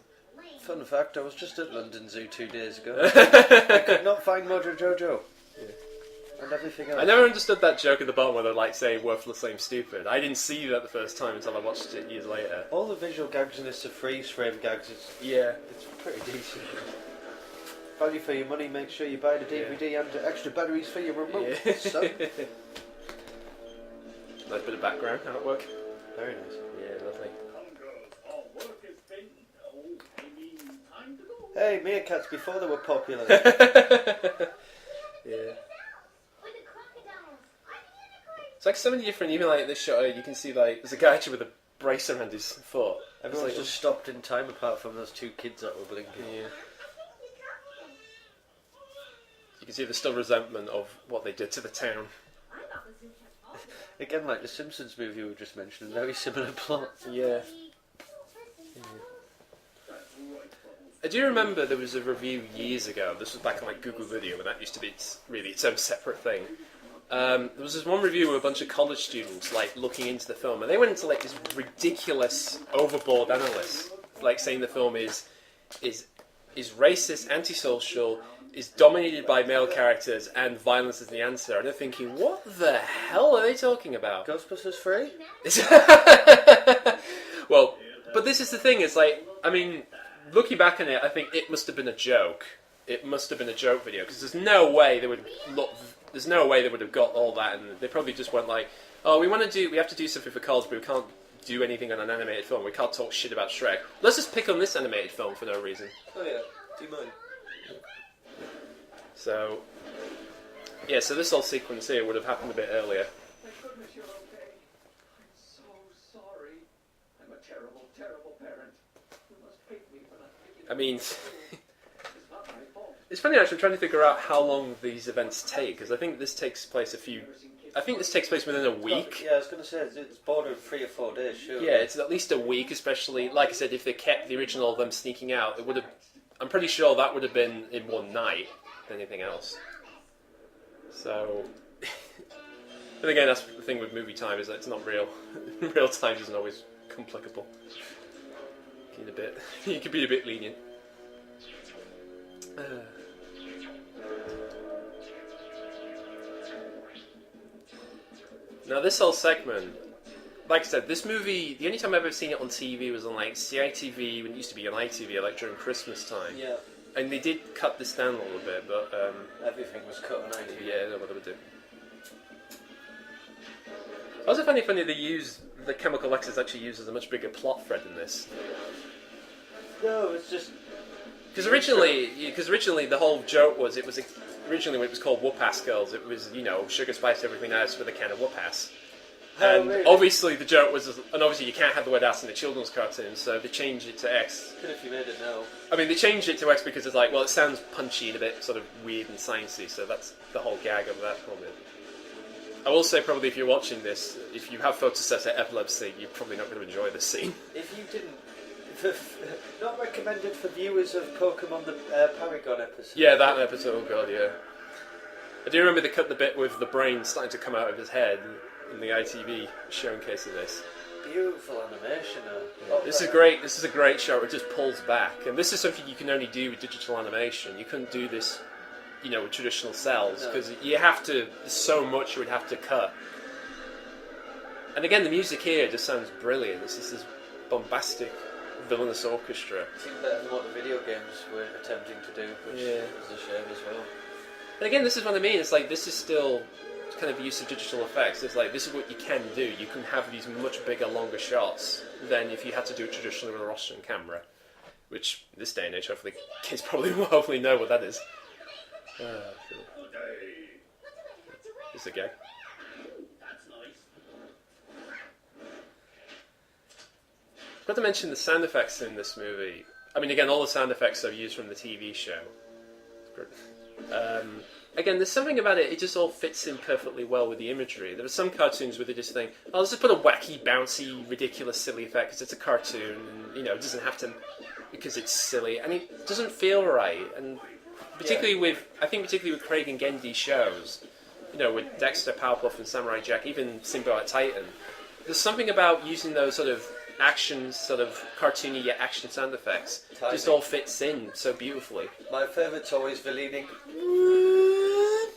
Fun fact, I was just at London Zoo 2 days ago. I could not find Mojo Jojo. And everything else. I never understood that joke at the bottom where they're like saying worthless, lame, stupid. I didn't see that the first time until I watched it years later. All the visual gags in this are freeze frame gags. It's pretty decent. Value for your money, make sure you buy the DVD and extra batteries for your remote. So. Nice bit of background artwork. Very nice. Yeah, lovely. Hey, meerkats before they were popular. Yeah. It's like so many different, even like this shot, you can see like there's a guy actually with a brace around his foot. Everyone's just stopped in time apart from those two kids that were blinking. Yeah. You can see the still resentment of what they did to the town. Again, like the Simpsons movie we were just mentioning, very similar plot. Yeah. I do remember there was a review years ago, this was back on like Google Video, and that used to be really its own separate thing. There was this one review with a bunch of college students like looking into the film, and they went into like this ridiculous, overboard analysis, like saying the film is racist, antisocial, is dominated by male characters, and violence is the answer. And they're thinking, what the hell are they talking about? Ghostbusters 3? Well, but this is the thing, it's like, I mean, looking back on it, I think it must have been a joke. It must have been a joke video, because there's no way they would have got all that, and they probably just went like, oh, we have to do something for college, but we can't do anything on an animated film. We can't talk shit about Shrek. Let's just pick on this animated film for no reason. Oh yeah, do you mind? So, yeah, so this whole sequence here would have happened a bit earlier. Thank goodness you're okay. I'm so sorry. I'm a terrible, terrible parent. You must hate me for not picking I mean, It's not my fault. it's funny actually, I'm trying to figure out how long these events take, because I think this takes place within a week. Yeah, I was going to say, it's bordered 3 or 4 days, sure. Yeah, it's at least a week, especially, like I said, if they kept the original of them sneaking out, it would have, I'm pretty sure that would have been in one night than anything else. So, but again, that's the thing with movie time, is that it's not real. Real time isn't always complicable. You can be a bit lenient. Now this whole segment, like I said, this movie, the only time I've ever seen it on TV was on like CITV, when it used to be on ITV, like during Christmas time. Yeah. And they did cut this down a little bit, but Everything was cut on ITV. yeah, I know what they would do. I also find it funny they use the chemical X's actually uses a much bigger plot thread in this. No, it's just... Because originally the whole joke was originally when it was called Whoop-Ass Girls, it was, you know, sugar spice everything nice with a can of whoop-ass. Oh, And really? obviously the joke was, and obviously you can't have the word ass in a children's cartoon, so they changed it to X. Good if you made it now. I mean, they changed it to X because it's like, well, it sounds punchy and a bit sort of weird and sciencey, so that's the whole gag of that probably. I will say probably if you're watching this, if you have photosensitive epilepsy, you're probably not going to enjoy this scene. If you didn't... not recommended for viewers of Pokemon the Paragon episode. Yeah, that episode, oh god, yeah. I do remember they cut the bit with the brain starting to come out of his head in the ITV showcase of this. Beautiful animation. This is great. This is a great shot where it just pulls back, and this is something you can only do with digital animation. You couldn't do this, you know, with traditional cells because you have to. There's so much you would have to cut. And again, the music here just sounds brilliant. This is this bombastic, villainous orchestra. It seemed better than what the video games were attempting to do, which was a shame as well. And again, this is what I mean. It's like this is still kind of use of digital effects. It's like this is what you can do. You can have these much bigger, longer shots than if you had to do it traditionally with a rostering camera. Which, in this day and age, hopefully kids probably will hopefully know what that is. It's a gag. Got to mention the sound effects in this movie. I mean, again, all the sound effects are used from the TV show. Again, there's something about it, it just all fits in perfectly well with the imagery. There are some cartoons where they just think, oh, let's just put a wacky, bouncy, ridiculous, silly effect because it's a cartoon, and, you know, it doesn't have to, because it's silly, and it doesn't feel right. And particularly with Craig and Gendy's shows, you know, with Dexter, Powerpuff, and Samurai Jack, even Symbiote Titan, there's something about using those sort of action, sort of cartoony yet action sound effects. Just all fits in so beautifully. My favourite's always the leading.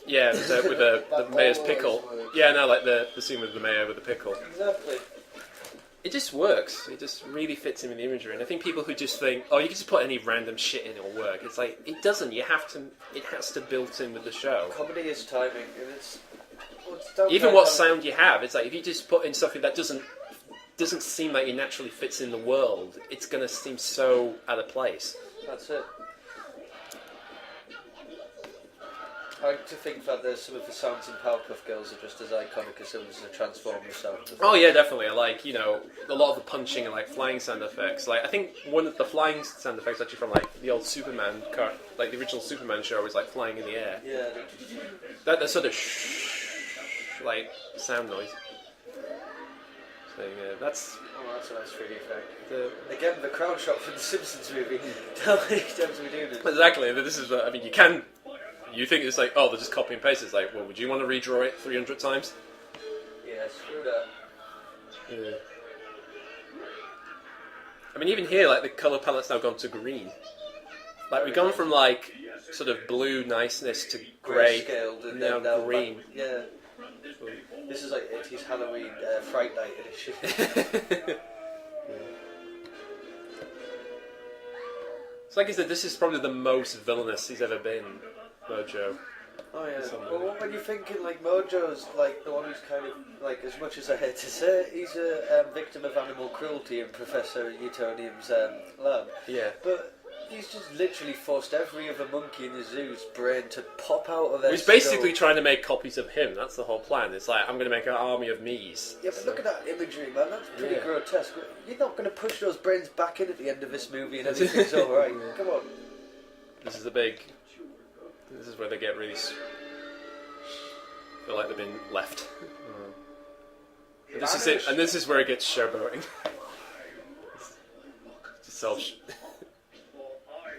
Yeah, with the mayor's pickle. Yeah, no, like the scene with the mayor with the pickle. Exactly. It just works. It just really fits in with the imagery. And I think people who just think, oh, you can just put any random shit in, it'll work. It's like, it doesn't. It has to build in with the show. Comedy is timing, and it's even what sound you have. It's like, if you just put in something that doesn't seem like it naturally fits in the world, it's going to seem so out of place. That's it. I like to think that there's some of the sounds in Powerpuff Girls are just as iconic as some of the Transformers sounds. Oh yeah, definitely. Like, you know, a lot of the punching and like flying sound effects. Like, I think one of the flying sound effects actually from like the old Superman car, like the original Superman show, was like flying in the air. Yeah. That sort of like sound noise. So yeah, that's. Oh, that's a nice 3D effect. Again, the crowd shot from the Simpsons movie. How many times are we doing this? Exactly. This is. I mean, you can. You think it's like, oh, they're just copy and paste. It's like, well, would you want to redraw it 300 times? Yeah, screw that. Yeah. I mean, even here, like, the colour palette's now gone to green. Like, we've gone from, like, sort of blue niceness to grey, scaled and now then green. Yeah. This is like his Halloween Fright Night edition. It's like I said, this is probably the most villainous he's ever been, Mojo. Oh yeah. Well, when you're thinking like Mojo's like the one who's kind of like, as much as I hate to say, he's a victim of animal cruelty in Professor Utonium's lab. Yeah. But he's just literally forced every other monkey in the zoo's brain to pop out of their He's basically trying to make copies of him. That's the whole plan. It's like, I'm going to make an army of me's. Yeah, but look at that imagery, man. That's pretty grotesque. You're not going to push those brains back in at the end of this movie and everything's alright. Come on. This is the big... This is where they get really... feel like they've been left. And this is it. And this is where it gets showboating. Just self...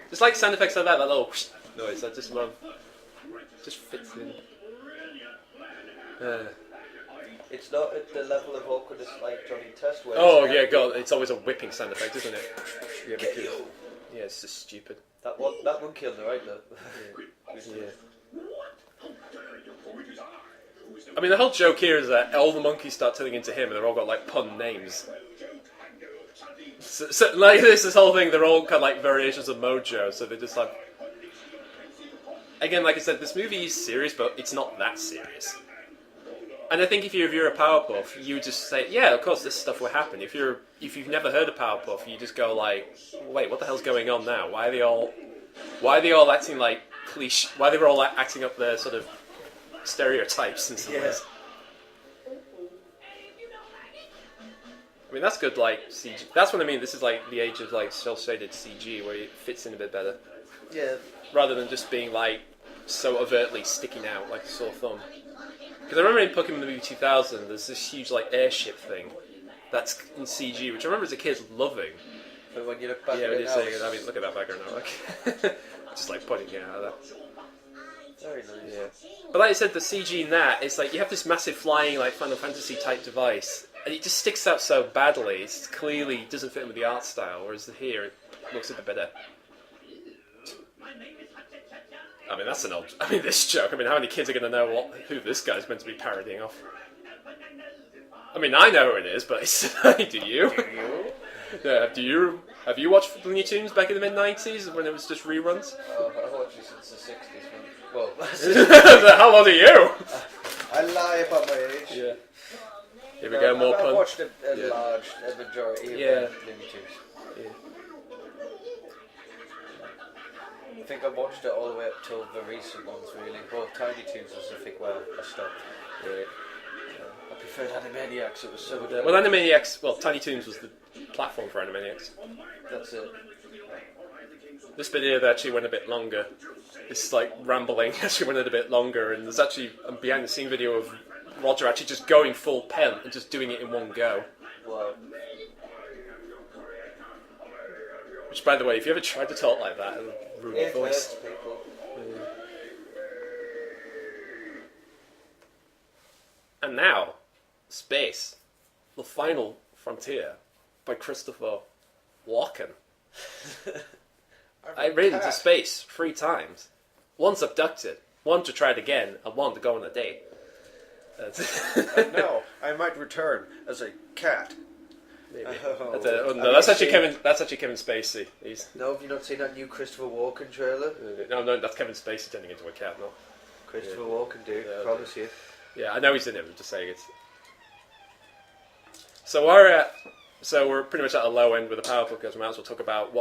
Just like sound effects like that little noise, I just love. Just fits in. It's not at the level of awkwardness like Johnny Test. Oh yeah, God! It's always a whipping sound effect, isn't it? Yeah, because, yeah, it's just stupid. That monkey on the right though. Yeah. I mean, the whole joke here is that all the monkeys start turning into him, and they're all got like pun names. So like this whole thing, they're all kind of like variations of Mojo, so they just like... Again, like I said, this movie is serious, but it's not that serious. And I think if you're a Powerpuff, you would just say, yeah, of course this stuff will happen. If you've never heard of Powerpuff, you just go like, wait, what the hell's going on now? Why are they all acting like cliche? Why are they all acting up their sort of stereotypes in some ways? I mean, that's good, like, CG. That's what I mean. This is, like, the age of, like, cel-shaded CG, where it fits in a bit better. Yeah. Rather than just being, like, so overtly sticking out, like a sore thumb. Because I remember in Pokemon the movie 2000, there's this huge, like, airship thing that's in CG, which I remember as a kid loving. But when you look back at it it now... I mean, look at that background now, like... just, like, pointing it out of that. Very nice. Yeah. But like I said, the CG in that, it's like, you have this massive flying, like, Final Fantasy-type device... And it just sticks out so badly. It clearly doesn't fit in with the art style, whereas here it looks a bit better. I mean, that's an old... I mean, this joke. I mean, how many kids are going to know who this guy's meant to be parodying off? I mean, I know who it is, but it's... do you? Yeah, have you watched Looney Tunes back in the mid-90s when it was just reruns? Oh, I've watched it since the 60s. Well... How old are you? I lie about my age. Yeah. Here we go, more pun. I've watched a large majority of Looney Tunes. Yeah. I think I watched it all the way up till the recent ones, really. Well, Tiny Toons was, I think, where I stopped. Yeah. I preferred Animaniacs, it was so good. Well, Animaniacs, Tiny Toons was the platform for Animaniacs. That's it. This bit here that actually went a bit longer. It's like rambling actually went a bit longer, and there's actually a behind the scene video of Roger actually just going full pelt and just doing it in one go. Wow. Which, by the way, if you ever tried to talk like that, it'll ruin your It voice. hurts people. And now, Space, the Final Frontier, by Christopher Walken. I ran into space 3 times. Once abducted, one to try it again, and one to go on a date. And now I might return as a cat. Maybe. Oh. No, that's actually Kevin. That's actually Kevin Spacey. No, have you not seen that new Christopher Walken trailer? No, that's Kevin Spacey turning into a cat. No. Christopher Walken, dude. Yeah, Promise you. Yeah, I know he's in it. I'm just saying it. So we're pretty much at the low end with the Powerpuff Girls. We might as well talk about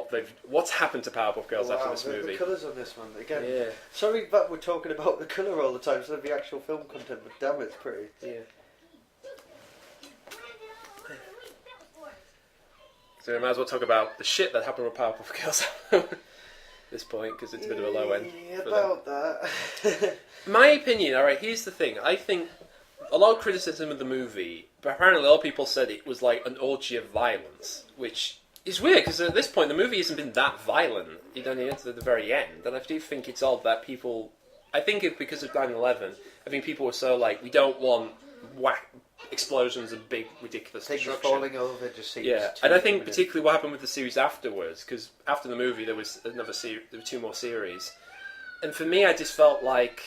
what's happened to Powerpuff Girls after this movie. The colours on this one again. Yeah. Sorry that we're talking about the colour all the time instead of the actual film content, but damn, it's pretty. Yeah. So we might as well talk about the shit that happened with Powerpuff Girls at this point, because it's a bit of a low end. Yeah, for about that. My opinion, alright, here's the thing. I think a lot of criticism of the movie, but apparently a lot of people said it was like an orgy of violence, which is weird, because at this point the movie hasn't been that violent. You don't get to the very end, and I do think it's odd that people... I think it's because of 9/11, I think people were so like, we don't want explosions and big, ridiculous Things destruction. falling over just seems Yeah, too and I think imminent. particularly what happened with the series afterwards, because after the movie there was another there were 2 more series, and for me I just felt like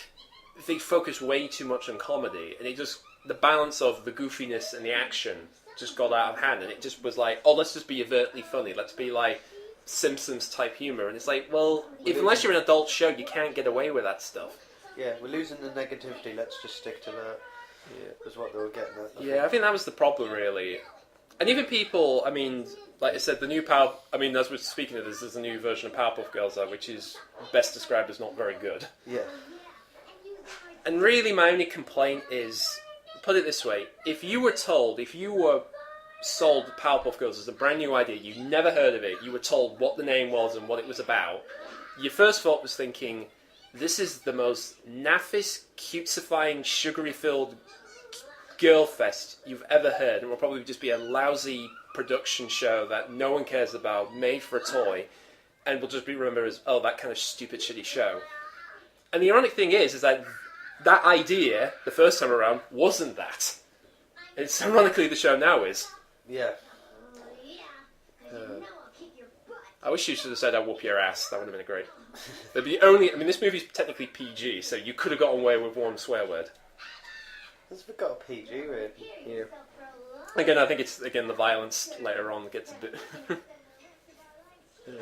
they focused way too much on comedy, and the balance of the goofiness and the action just got out of hand, and it just was like, oh, let's just be overtly funny, let's be like Simpsons type humour, and it's like, well, unless you're an adult show, you can't get away with that stuff. Yeah, we're losing the negativity, let's just stick to that. Yeah, was what they were getting at. I think that was the problem, really. And even people, I mean, like I said, the new Power... I mean, as we're speaking of this, there's a new version of Powerpuff Girls out, which is best described as not very good. Yeah. And really, my only complaint is, put it this way, if you were sold Powerpuff Girls as a brand new idea, you never heard of it, you were told what the name was and what it was about, your first thought was thinking, this is the most naffest, cutesifying, sugary-filled girl fest you've ever heard, and will probably just be a lousy production show that no one cares about, made for a toy, and will just be remembered as, oh, that kind of stupid, shitty show. And the ironic thing is that idea, the first time around, wasn't that. It's ironically the show now is. Yeah. I wish you should have said, I'll whoop your ass. That would have been great. This movie's technically PG, so you could have got away with one swear word. Has we got a PG rating? Yeah. Again, I think it's the violence later on that gets a bit. Yeah.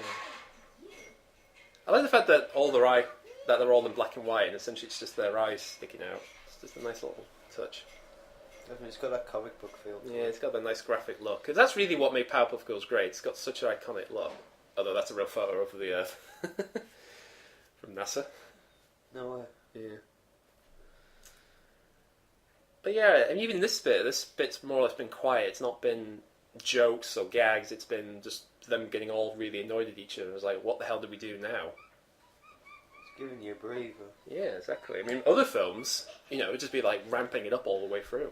I like the fact that they're all in black and white, and essentially it's just their eyes sticking out. It's just a nice little touch. I mean, it's got that comic book feel. Yeah, it's got that nice graphic look. Because that's really what made Powerpuff Girls great. It's got such an iconic look. Although that's a real photo of the Earth from NASA. No way. Yeah. But yeah, and even this bit's more or less been quiet. It's not been jokes or gags. It's been just them getting all really annoyed at each other. It's like, what the hell do we do now? It's giving you a breather. Yeah, exactly. I mean, other films, it'd just be like ramping it up all the way through.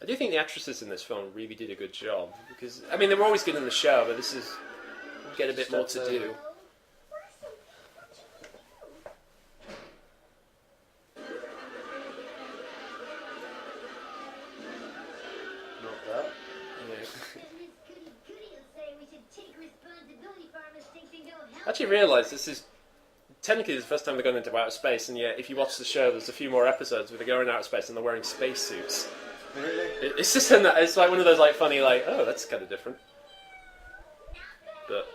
I do think the actresses in this film really did a good job, because, I mean, they were always good in the show, but this is, you get a bit more to do. Not that. I actually realised this is technically the first time they're going into outer space, and yet if you watch the show, there's a few more episodes where they're going outer space and they're wearing spacesuits. Really? It's just it's like one of those like funny oh, that's kind of different. But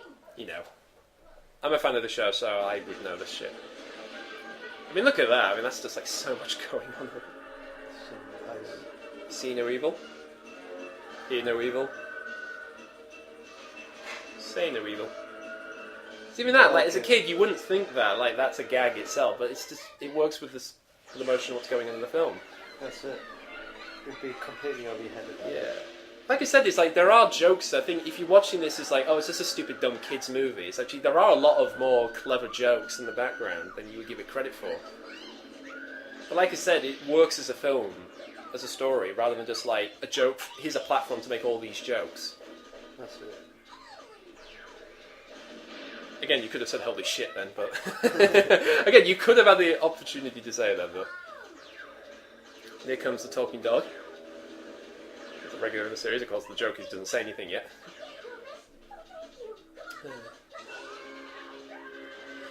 I'm a fan of the show, so I would know this shit. I mean, look at that. I mean, that's just like so much going on. See no evil. Hear no evil. saying they're evil. It's even that, like, as a kid, you wouldn't think that, like, that's a gag itself, but it's just, it works with this, the emotion of what's going on in the film. That's it. It'd be completely over your head about Yeah. it. Like I said, it's like, there are jokes, I think, if you're watching this, it's like, oh, it's just a stupid, dumb kids movie. It's actually, there are a lot of more clever jokes in the background than you would give it credit for. But like I said, it works as a film, as a story, rather than just like, a joke, here's a platform to make all these jokes. That's it. Again, you could have said holy shit then, but... Again, you could have had the opportunity to say that, but... Here comes the talking dog. It's a regular in the series, of course the joke is doesn't say anything yet.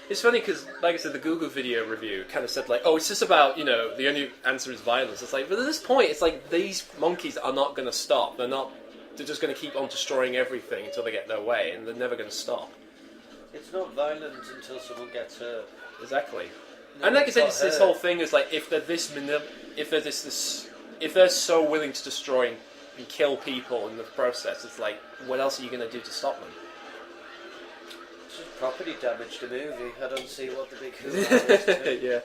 It's funny because, like I said, the Google video review kind of said like, oh, it's just about, you know, the only answer is violence. It's like, but at this point, it's like, these monkeys are not going to stop. They're just going to keep on destroying everything until they get their way, and they're never going to stop. It's not violent until someone gets hurt. Exactly. No, And like I said, it's it's this whole thing is like, if they're if they're so willing to destroy and kill people in the process, it's like, what else are you going to do to stop them? It's just property damage the movie. I don't see what the big hoo-ha is to it. Yeah.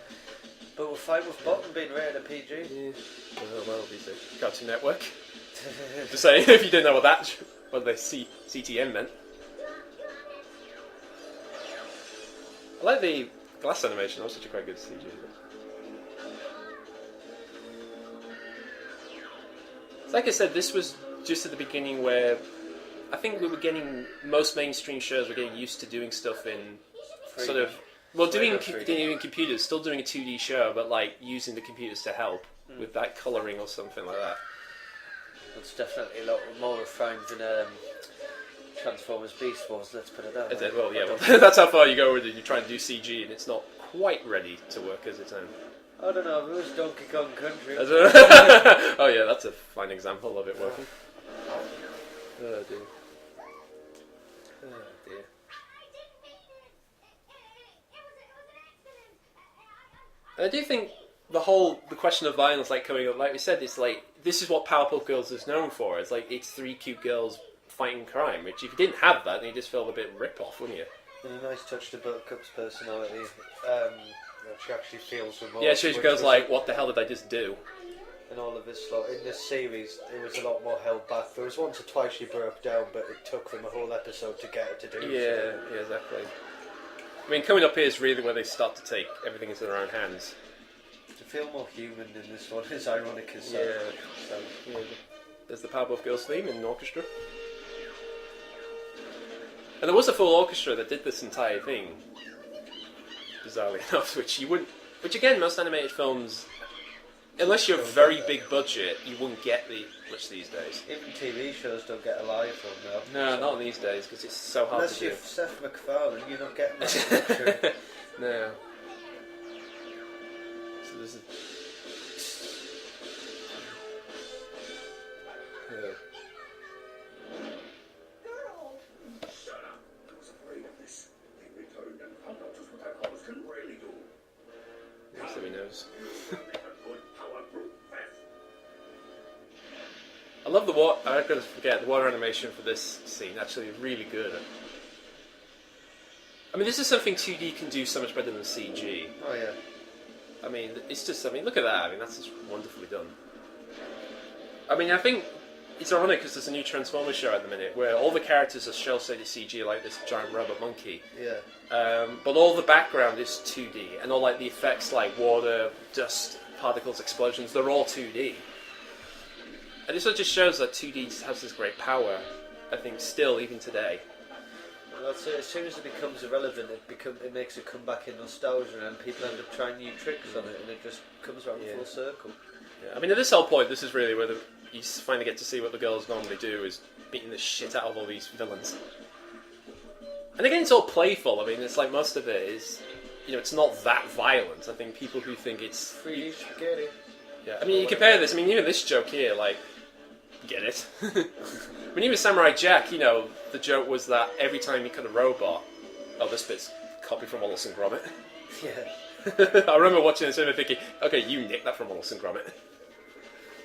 But we're fine with Bottom being rated a PG. Yeah. Well, these are Cartoon Network. Just saying, if you didn't know what the CTN meant. I like the glass animation. That was such a quite good CG. Like I said, this was just at the beginning where I think we were getting, most mainstream shows were getting used to doing stuff in sort of, well, doing computers, still doing a 2D show, but like using the computers to help with that colouring or something like that. It's definitely a lot more refined than Transformers Beast Wars, let's put it that way. Well, yeah, well, that's how far you go with it. You try and do CG and it's not quite ready to work as its own. I don't know, if it was Donkey Kong Country. Oh yeah, that's a fine example of it working. Oh dear. Oh dear. And I do think the question of violence, like coming up, like we said, it's like, this is what Powerpuff Girls is known for. It's like, it's three cute girls fighting crime, which if you didn't have that, then you just felt a bit rip-off, wouldn't you? And a nice touch to Buttercup's personality. She actually feels remorse. Yeah, she goes like, what the hell did I just do? And all of this lot. In this series, it was a lot more held back. There was once or twice she broke down, but it took them a whole episode to get her to do so. Yeah, exactly. I mean, coming up here is really where they start to take everything into their own hands. To feel more human in this one, as ironic as yeah. There's the Powerpuff Girls theme in the orchestra. And there was a full orchestra that did this entire thing, bizarrely enough, which again, most animated films, unless you're very big budget, you wouldn't get much these days. Even TV shows don't get a live film now. No, not these days, because it's so hard Unless to do. you're Seth MacFarlane, you're not getting that luxury. No. So this is... Yeah. Shut up. I was afraid of this. They returned and found out just what their powers can really do. So he knows. Make a good power-proof vest. I love the water. I'm going to forget, the water animation for this scene actually is really good. I mean, this is something 2D can do so much better than CG. Oh yeah. I mean, it's just, I mean, look at that. I mean, that's just wonderfully done. I mean, I think it's ironic because there's a new Transformers show at the minute where all the characters are shell-shaded CG, like this giant robot monkey. Yeah. But all the background is 2D, and all like the effects like water, dust, particles, explosions, they're all 2D. And this just shows that 2D has this great power, I think, still, even today. Well, that's it. As soon as it becomes irrelevant, it makes a comeback in nostalgia, and people end up trying new tricks on it, and it just comes around full circle. Yeah. I mean, at this whole point, this is really where you finally get to see what the girls normally do, is beating the shit out of all these villains. And again, it's all playful. I mean, it's like most of it is, you know, it's not that violent. I think people who think it's... Free spaghetti. Yeah, I mean, you compare this, I mean, even this joke here, like, get it? When he was Samurai Jack, you know, the joke was that every time he cut a robot, oh, this bit's copied from Wallace and Gromit. Yeah. I remember watching this and thinking, okay, you nicked that from Wallace and Gromit.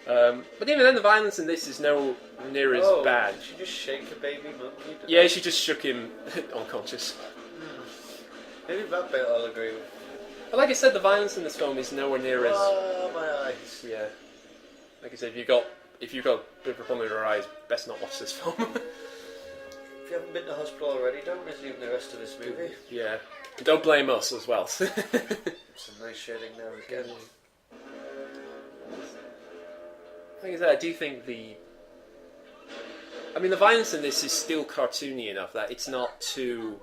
But even then, the violence in this is no near as bad. Did she just shake a baby monkey? Yeah, she just shook him unconscious. Maybe that bit I'll agree with. But like I said, the violence in this film is nowhere near as... Oh, my eyes. Yeah. Like I said, if you've got a bit of a problem with your eyes, best not watch this film. If you haven't been to hospital already, don't resume the rest of this movie. Yeah. Don't blame us as well. Some nice shading there again. Like I said, I do think the violence in this is still cartoony enough that it's not too...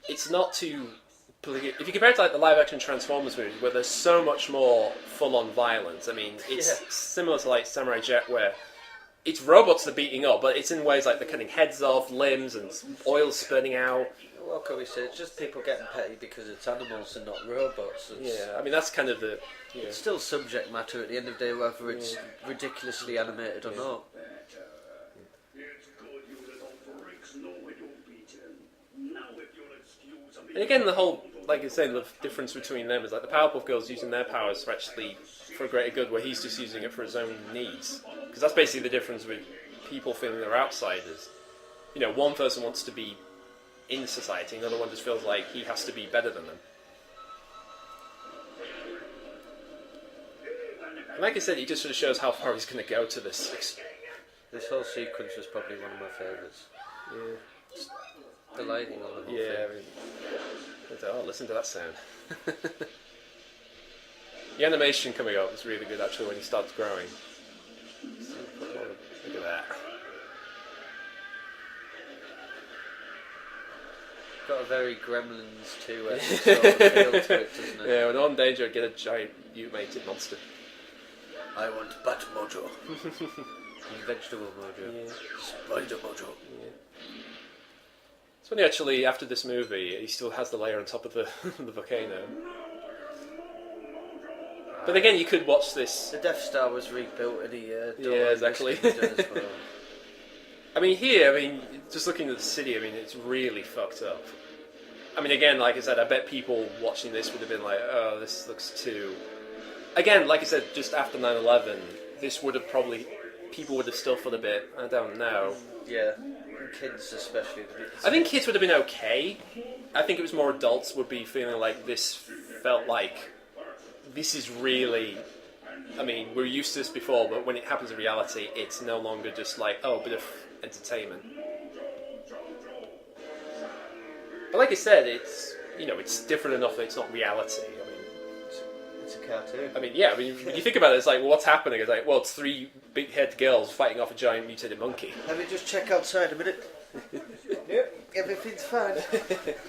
If you compare it to like the live-action Transformers movies, where there's so much more full-on violence, I mean, it's similar to like Samurai Jack, where it's robots they're beating up, but it's in ways like they're cutting heads off, limbs, and oil spurting out. What can we say? It's just people getting petty because it's animals and not robots. Yeah, I mean, that's kind of the... Yeah. It's still subject matter at the end of the day, whether it's ridiculously animated or not. And again, the whole, like I say, the difference between them is like the Powerpuff Girls using their powers for actually for a greater good, where he's just using it for his own needs. Because that's basically the difference with people feeling they're outsiders. You know, one person wants to be in society, another one just feels like he has to be better than them. And like I said, it just sort of shows how far he's going to go to this. This whole sequence was probably one of my favourites. Yeah. The lighting on the whole Yeah, thing. I mean, listen to that sound. The animation coming up is really good actually when he starts growing. Look at that. Got a very Gremlins 2 sort of feel to it, doesn't it? Yeah, when on danger, get a giant mutated monster. I want Bat Mojo. Vegetable Mojo. Yeah. Spider Mojo. Yeah. It's funny actually, after this movie, he still has the layer on top of the, the volcano. But again, you could watch this... The Death Star was rebuilt in a year. Yeah, exactly. I mean, here, just looking at the city, it's really fucked up. I mean, again, like I said, I bet people watching this would have been like, oh, this looks too... Again, like I said, just after 9/11, this would have probably... People would have stiffed a bit. I don't know. Yeah, kids especially. I think kids would have been okay. I think it was more adults would be feeling like this felt like... This is really... I mean, we're used to this before, but when it happens in reality, it's no longer just like, oh, a bit of entertainment. But like I said, it's, it's different enough that it's not reality. It's a cartoon. When you think about it, it's like, well, what's happening? It's like, well, it's three big-head girls fighting off a giant mutated monkey. Let me just check outside a minute. Yep, everything's fine.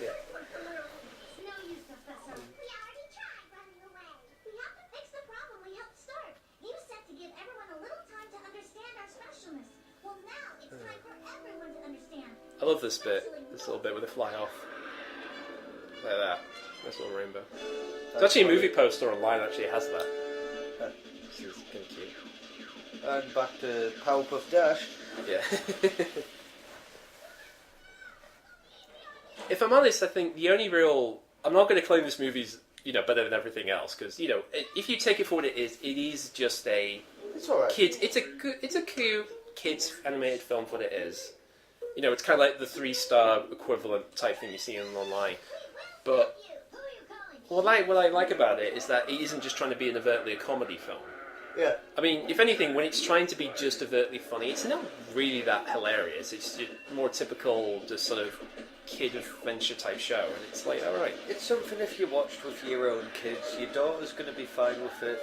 Yeah. I love this bit, this little bit where they fly off. Like that. Nice little rainbow. There's actually a movie poster online that actually has that. This is kind of cute. And back to Powerpuff Dash. Yeah. If I'm honest, I think the only real... I'm not going to claim this movie's, better than everything else, because, if you take it for what it is just a... It's alright. It's a cute kids animated film for what it is. It's kind of like the 3-star equivalent type thing you see online. But what I like about it is that it isn't just trying to be an overtly a comedy film. Yeah. If anything, when it's trying to be just overtly funny, it's not really that hilarious. It's more typical, just sort of kid adventure type show, and it's like, alright. It's something if you watched with your own kids, your daughter's going to be fine with it,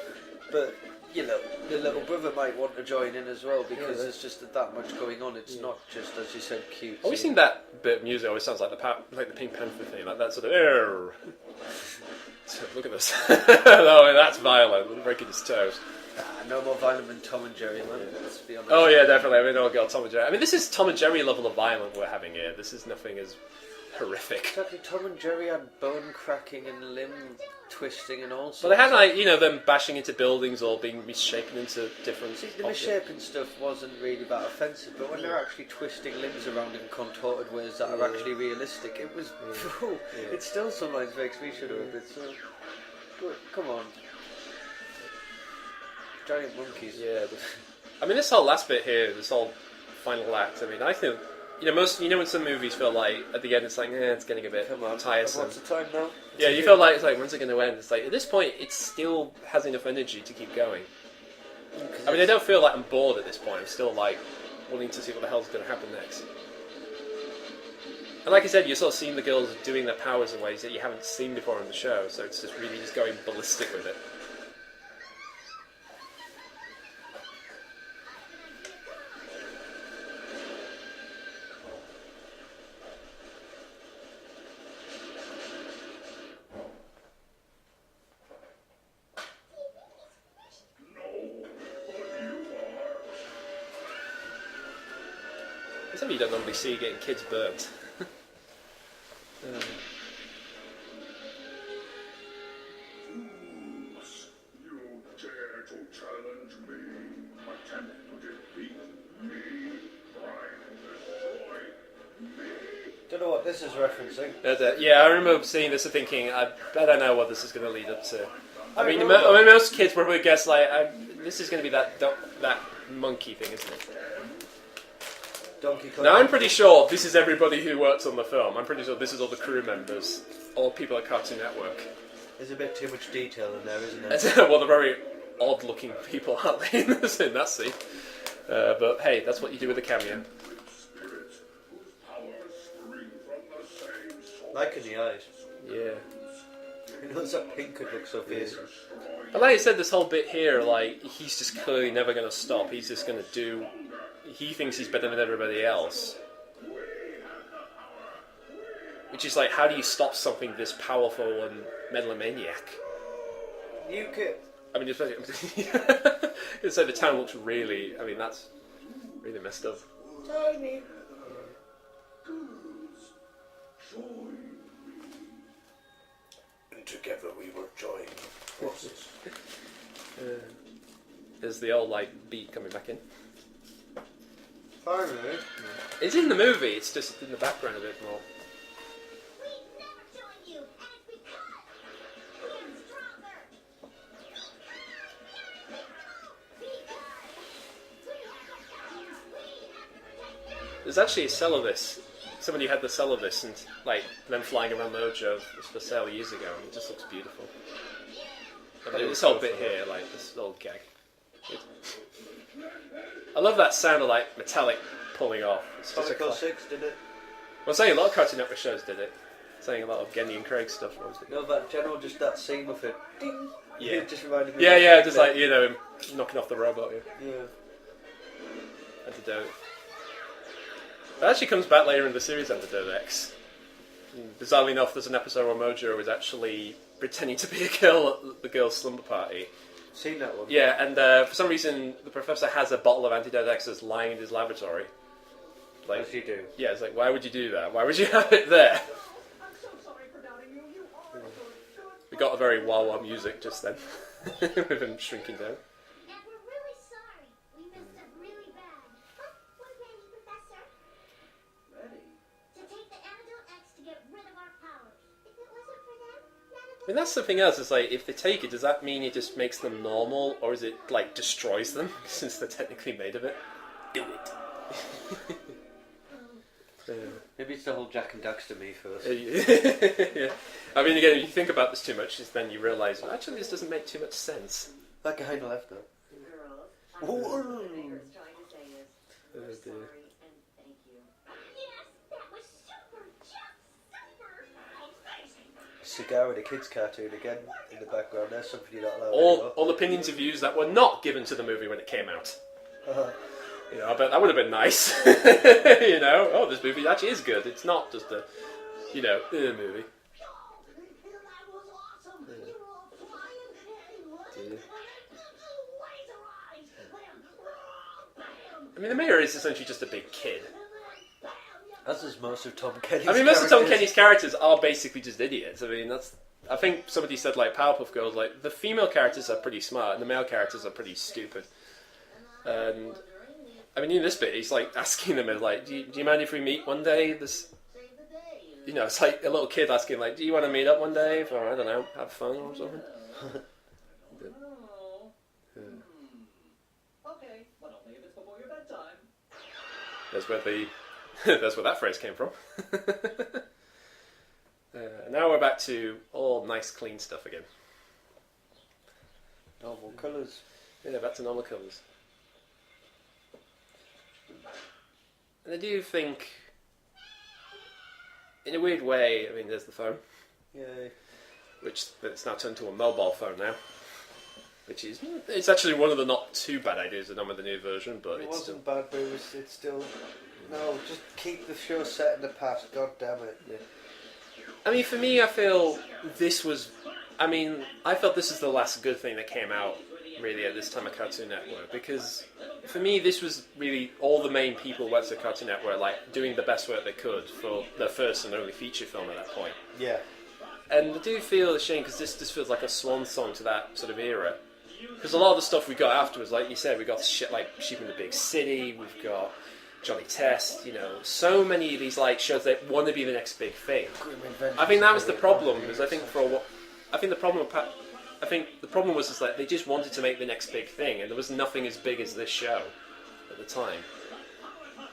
but... the little brother might want to join in as well because there's just that much going on. It's not just, as you said, cute. Always think that bit of music always sounds like the Pink Panther thing, like that sort of. So, look at this. Oh, that's violent. Breaking his toes. No more violent than Tom and Jerry, man. Let's be honest. Oh yeah, definitely. Oh god, Tom and Jerry. This is Tom and Jerry level of violent we're having here. This is nothing as horrific. Exactly. Tom and Jerry had bone cracking and limb twisting and all sorts. Well, they had them bashing into buildings or being misshapen into different... See, the misshapen stuff wasn't really that offensive, but when they're actually twisting limbs around in contorted ways that are actually realistic, it was... It still sometimes makes me shudder a bit, so... Come on. giant monkeys. Yeah. I mean, this whole last bit here, this whole final act. I mean, I think when some movies feel like at the end it's like, it's getting a bit tiresome. What's the time now? Yeah, you feel like it's like, when's it going to end? It's like at this point, it still has enough energy to keep going. I mean, I don't feel like I'm bored at this point. I'm still like wanting to see what the hell's going to happen next. And like I said, you're sort of seeing the girls doing their powers in ways that you haven't seen before in the show, so it's just really just going ballistic with it. It's something you don't normally see getting kids burnt. You dare to challenge me? Attempt to defeat me? Try and destroy me? Don't know what this is referencing. Yeah, I remember seeing this and thinking, I don't know what this is going to lead up to. I mean, remember. most kids probably guess like, this is going to be that monkey thing, isn't it? Donkey Kong. Now I'm pretty sure this is everybody who works on the film. I'm pretty sure this is all the crew members, all people at Cartoon Network. There's a bit too much detail in there, isn't And, there? well, they're very odd-looking people, aren't they, in that scene? But hey, that's what you do with a cameo. Spirits whose powers spring from the same source. Like in the eyes. Yeah. You know, that pink could look so fierce. But like I said, this whole bit here, like, he's just clearly never going to stop. He's just going to do... He thinks he's better than everybody else. Which is like, how do you stop something this powerful and megalomaniac? You could. I mean, especially... so the town looks really... I mean, that's really messed up. Tiny. And together we will join forces. There's the old, like, beat coming back in. Finally. It's in the movie, it's just in the background a bit more. We'd never join you, and it's because we're stronger. There's actually a cell of this. Somebody had the cell of this and, like, them flying around Mojo for sale years ago, and it just looks beautiful. I mean, this whole bit here, like, this little gag. I love that sound of, like, metallic pulling off. It's just Comic a 6 did it. Well, I'm saying a lot of Cartoon Network shows did it. Saying a lot of Genny and Craig stuff. No, that general, just that scene with it. Ding. Yeah. It just reminded me. Yeah, just like, you know, him knocking off the robot. Yeah. Yeah. Antidote. That actually comes back later in the series, Antidote X. Bizarrely enough, there's an episode where Mojo is actually pretending to be a girl at the girls' slumber party. Seen that one? Yeah, and for some reason, the professor has a bottle of Antidote X that's lying in his laboratory. Like, As you do. Yeah, it's like, why would you do that? Why would you have it there? I'm so sorry for doubting you. You are good. We got a very wah-wah music just then, with him shrinking down. And we're really sorry. We messed up really bad. But we're ready, Professor. Ready? To take the antidote X to get rid of our powers. If it wasn't for them, none of us... I mean, that's something else. It's like, if they take it, does that mean it just makes them normal, or is it, like, destroys them, since they're technically made of it? Do it. Maybe it's the whole Jack and Daxter me first. Yeah. I mean, again, if you think about this too much, then you realise, well, actually, this doesn't make too much sense. That guy on the left, though. Girls, I'm trying to say is, we're dear. sorry and thank you. Yes, that was super, just super. Amazing. Cigar with a kids' cartoon again in the background. There's something you're not allowed All opinions and views that were not given to the movie when it came out. anymore. You know, I bet that would have been nice. You know, oh, this movie actually is good. It's not just a, you know, movie. That was awesome. You were all flying and Dear. laser eyes. Bam. I mean, the mayor is essentially just a big kid. As is most of Tom Kenny's I mean, most of Tom characters. Kenny's characters are basically just idiots. I mean, that's... I think somebody said, like, Powerpuff Girls, like, the female characters are pretty smart and the male characters are pretty stupid. And... I mean, in this bit, he's like asking them, like, do you mind if we meet one day? This, you know, it's like a little kid asking, like, do you want to meet up one day for, I don't know, have fun or something? That's where that's where that phrase came from. Now we're back to all nice, clean stuff again. Normal colours. Yeah, back to normal colours. And I do think, in a weird way, I mean, there's the phone, Yeah. which it's now turned to a mobile phone now. Which is, it's actually one of the not too bad ideas done with the new version, but It it's still... wasn't bad, but it's still... No, just keep the show set in the past, god damn it. Yeah. I mean, for me, I feel this was... I mean, I felt this is the last good thing that came out, really, at this time of Cartoon Network, because for me, this was really all the main people who went to Cartoon Network, like, doing the best work they could for their first and only feature film at that point. Yeah. And I do feel a shame, because this feels like a swan song to that sort of era. Because a lot of the stuff we got afterwards, like you said, we got shit like Sheep in the Big City, we've got Johnny Test, you know, so many of these like shows that want to be the next big thing. I think that was the problem. Is I think the problem was that they just wanted to make the next big thing, and there was nothing as big as this show at the time.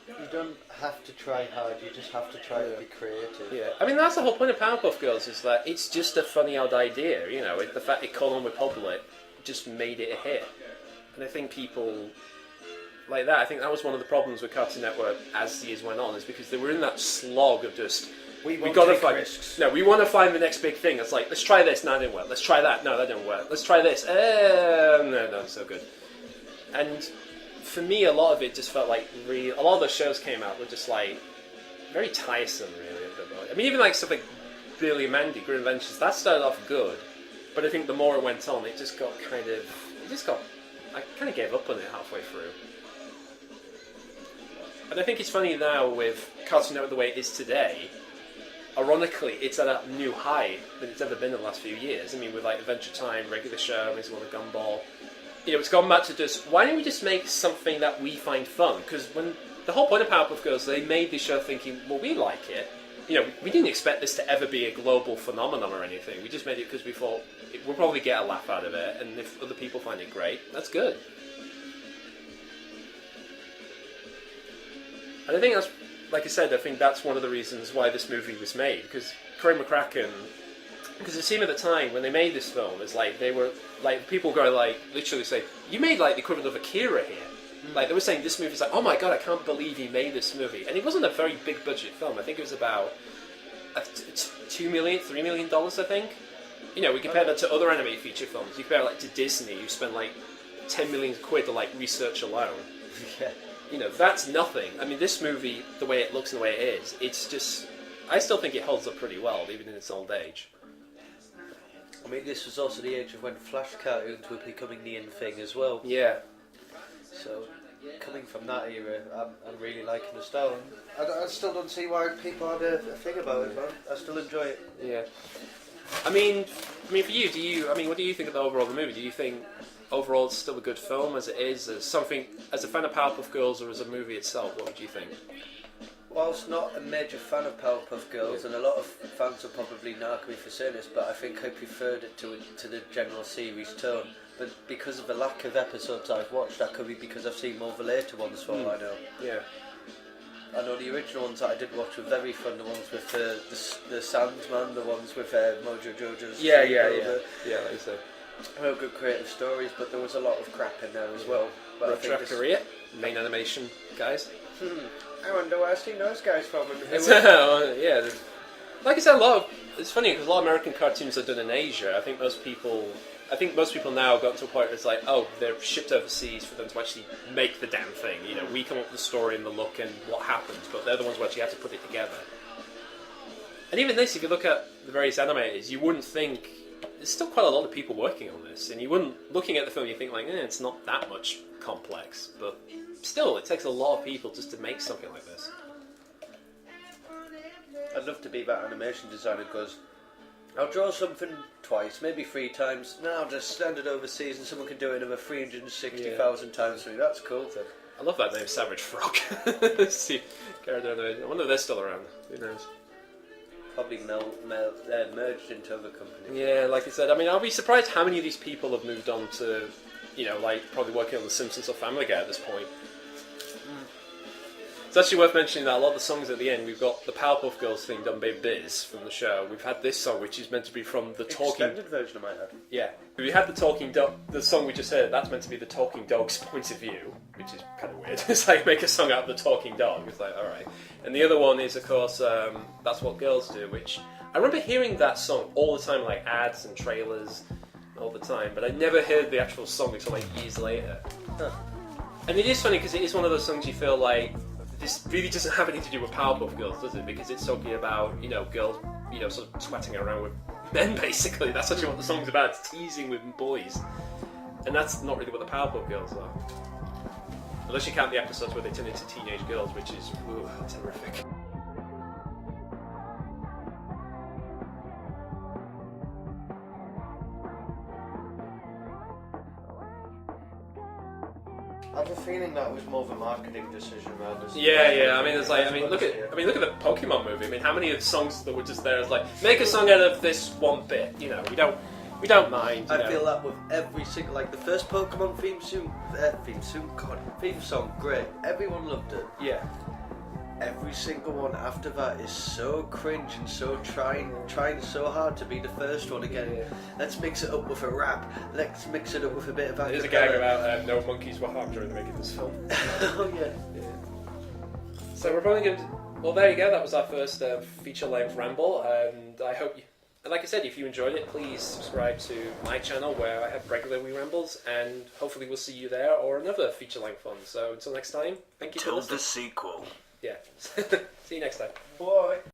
You don't have to try hard, you just have to try to be creative. Yeah, I mean that's the whole point of Powerpuff Girls, is that it's just a funny old idea, you know. The fact it caught on with public just made it a hit, and I think people like that. I think that was one of the problems with Cartoon Network as the years went on, is because they were in that slog of just we got to find risks. No, we want to find the next big thing. It's like, let's try this, no, that didn't work. Let's try that, no, that didn't work. Let's try this, no, not so good. And for me, a lot of it just felt like a lot of the shows came out were just like very tiresome, really. I mean, even like stuff like Billy and Mandy, Grim Adventures, that started off good. But I think the more it went on, it just got I kind of gave up on it halfway through. And I think it's funny now with Cartoon Network the way it is today, ironically, it's at a new high than it's ever been in the last few years. I mean, with like Adventure Time, Regular Show, Miss One, Gumball, you know, it's gone back to just, why don't we just make something that we find fun? Because when the whole point of Powerpuff Girls, they made this show thinking, well, we like it. You know, we didn't expect this to ever be a global phenomenon or anything. We just made it because we thought we'll probably get a laugh out of it, and if other people find it great, that's good. And I think that's, like I said, I think that's one of the reasons why this movie was made, because Craig McCracken, because it seemed at the time when they made this film, it's like they were like people go like literally say, you made like the equivalent of Akira here. Like they were saying this movie's like, oh my god, I can't believe he made this movie. And it wasn't a very big budget film. I think it was about $2 million, $3 million, I think. You know, we compare that to other animated feature films. You compare it like to Disney, you spend like 10 million quid to like research alone. Yeah. You know, that's nothing. I mean, this movie, the way it looks and the way it is, it's just, I still think it holds up pretty well, even in its old age. I mean, this was also the age of when Flash cartoons were becoming the in thing as well. Yeah. So, coming from that era, I'm really liking the style. I still don't see why people had a thing about it, man. I still enjoy it. Yeah. I mean, for you, what do you think of the overall of the movie? Do you think overall it's still a good film as it is, as something, as a fan of Powerpuff Girls or as a movie itself? What would you think? Whilst not a major fan of Powerpuff Girls, and a lot of fans will probably narc me for saying this, but I think I preferred it to the general series tone. But because of the lack of episodes I've watched, that could be because I've seen more of the later ones for all I know. Yeah. I know the original ones that I did watch were very fun, the ones with the Sandman, the ones with Mojo Jojo's... Yeah, like you say. Real good creative stories, but there was a lot of crap in there as well. But I think Korea, main animation guys. I wonder where I've seen those guys from. Yeah, like I said, it's funny because a lot of American cartoons are done in Asia. I think most people now have gotten to a point where it's like, oh, they're shipped overseas for them to actually make the damn thing. You know, we come up with the story and the look and what happens, but they're the ones who actually have to put it together. And even this, if you look at the various animators, you wouldn't think there's still quite a lot of people working on this, and you wouldn't, looking at the film, you think like, it's not that much complex, but still, it takes a lot of people just to make something like this. I'd love to be that animation designer because I'll draw something twice, maybe 3 times, and I'll just send it overseas and someone can do it another 360,000 times for me. That's cool. I love that name, Savage Frog. See, character animation. I wonder if they're still around. Who knows? Probably merged into other companies. Yeah, like I said, I mean, I'll be surprised how many of these people have moved on to, you know, like probably working on The Simpsons or Family Guy at this point. It's actually worth mentioning that a lot of the songs at the end, we've got the Powerpuff Girls theme done by Biz from the show. We've had this song, which is meant to be from the Talking... Extended version of my head. Yeah. We had the Talking Dog... The song we just heard, that's meant to be the Talking Dog's point of view, which is kind of weird. It's like, make a song out of the Talking Dog. It's like, alright. And the other one is, of course, That's What Girls Do, which... I remember hearing that song all the time, like ads and trailers, all the time, but I never heard the actual song until like years later. Huh. And it is funny because it is one of those songs you feel like this really doesn't have anything to do with Powerpuff Girls, does it? Because it's talking about, you know, girls, you know, sort of sweating around with men, basically. That's actually what the song's about. It's teasing with boys. And that's not really what the Powerpuff Girls are. Unless you count the episodes where they turn into teenage girls, which is terrific. I have a feeling that was more of a marketing decision rather than... Yeah. I mean, it's like, look at the Pokemon movie. I mean, how many of the songs that were just there as like, make a song out of this one bit? You know, we don't mind. I feel that with every single, like the first Pokemon theme song, great. Everyone loved it. Yeah. Every single one after that is so cringe and so trying so hard to be the first one again. Yeah. Let's mix it up with a rap. Let's mix it up with a bit of acapella. There's a gag about no monkeys were harmed during the making of this film. Oh yeah. So we're probably going to... Well, there you go. That was our first feature-length ramble, and I hope you... Like I said, if you enjoyed it, please subscribe to my channel where I have regular wee rambles, and hopefully we'll see you there or another feature-length one. So until next time, thank you for listening. Sequel. Yeah. See you next time. Bye.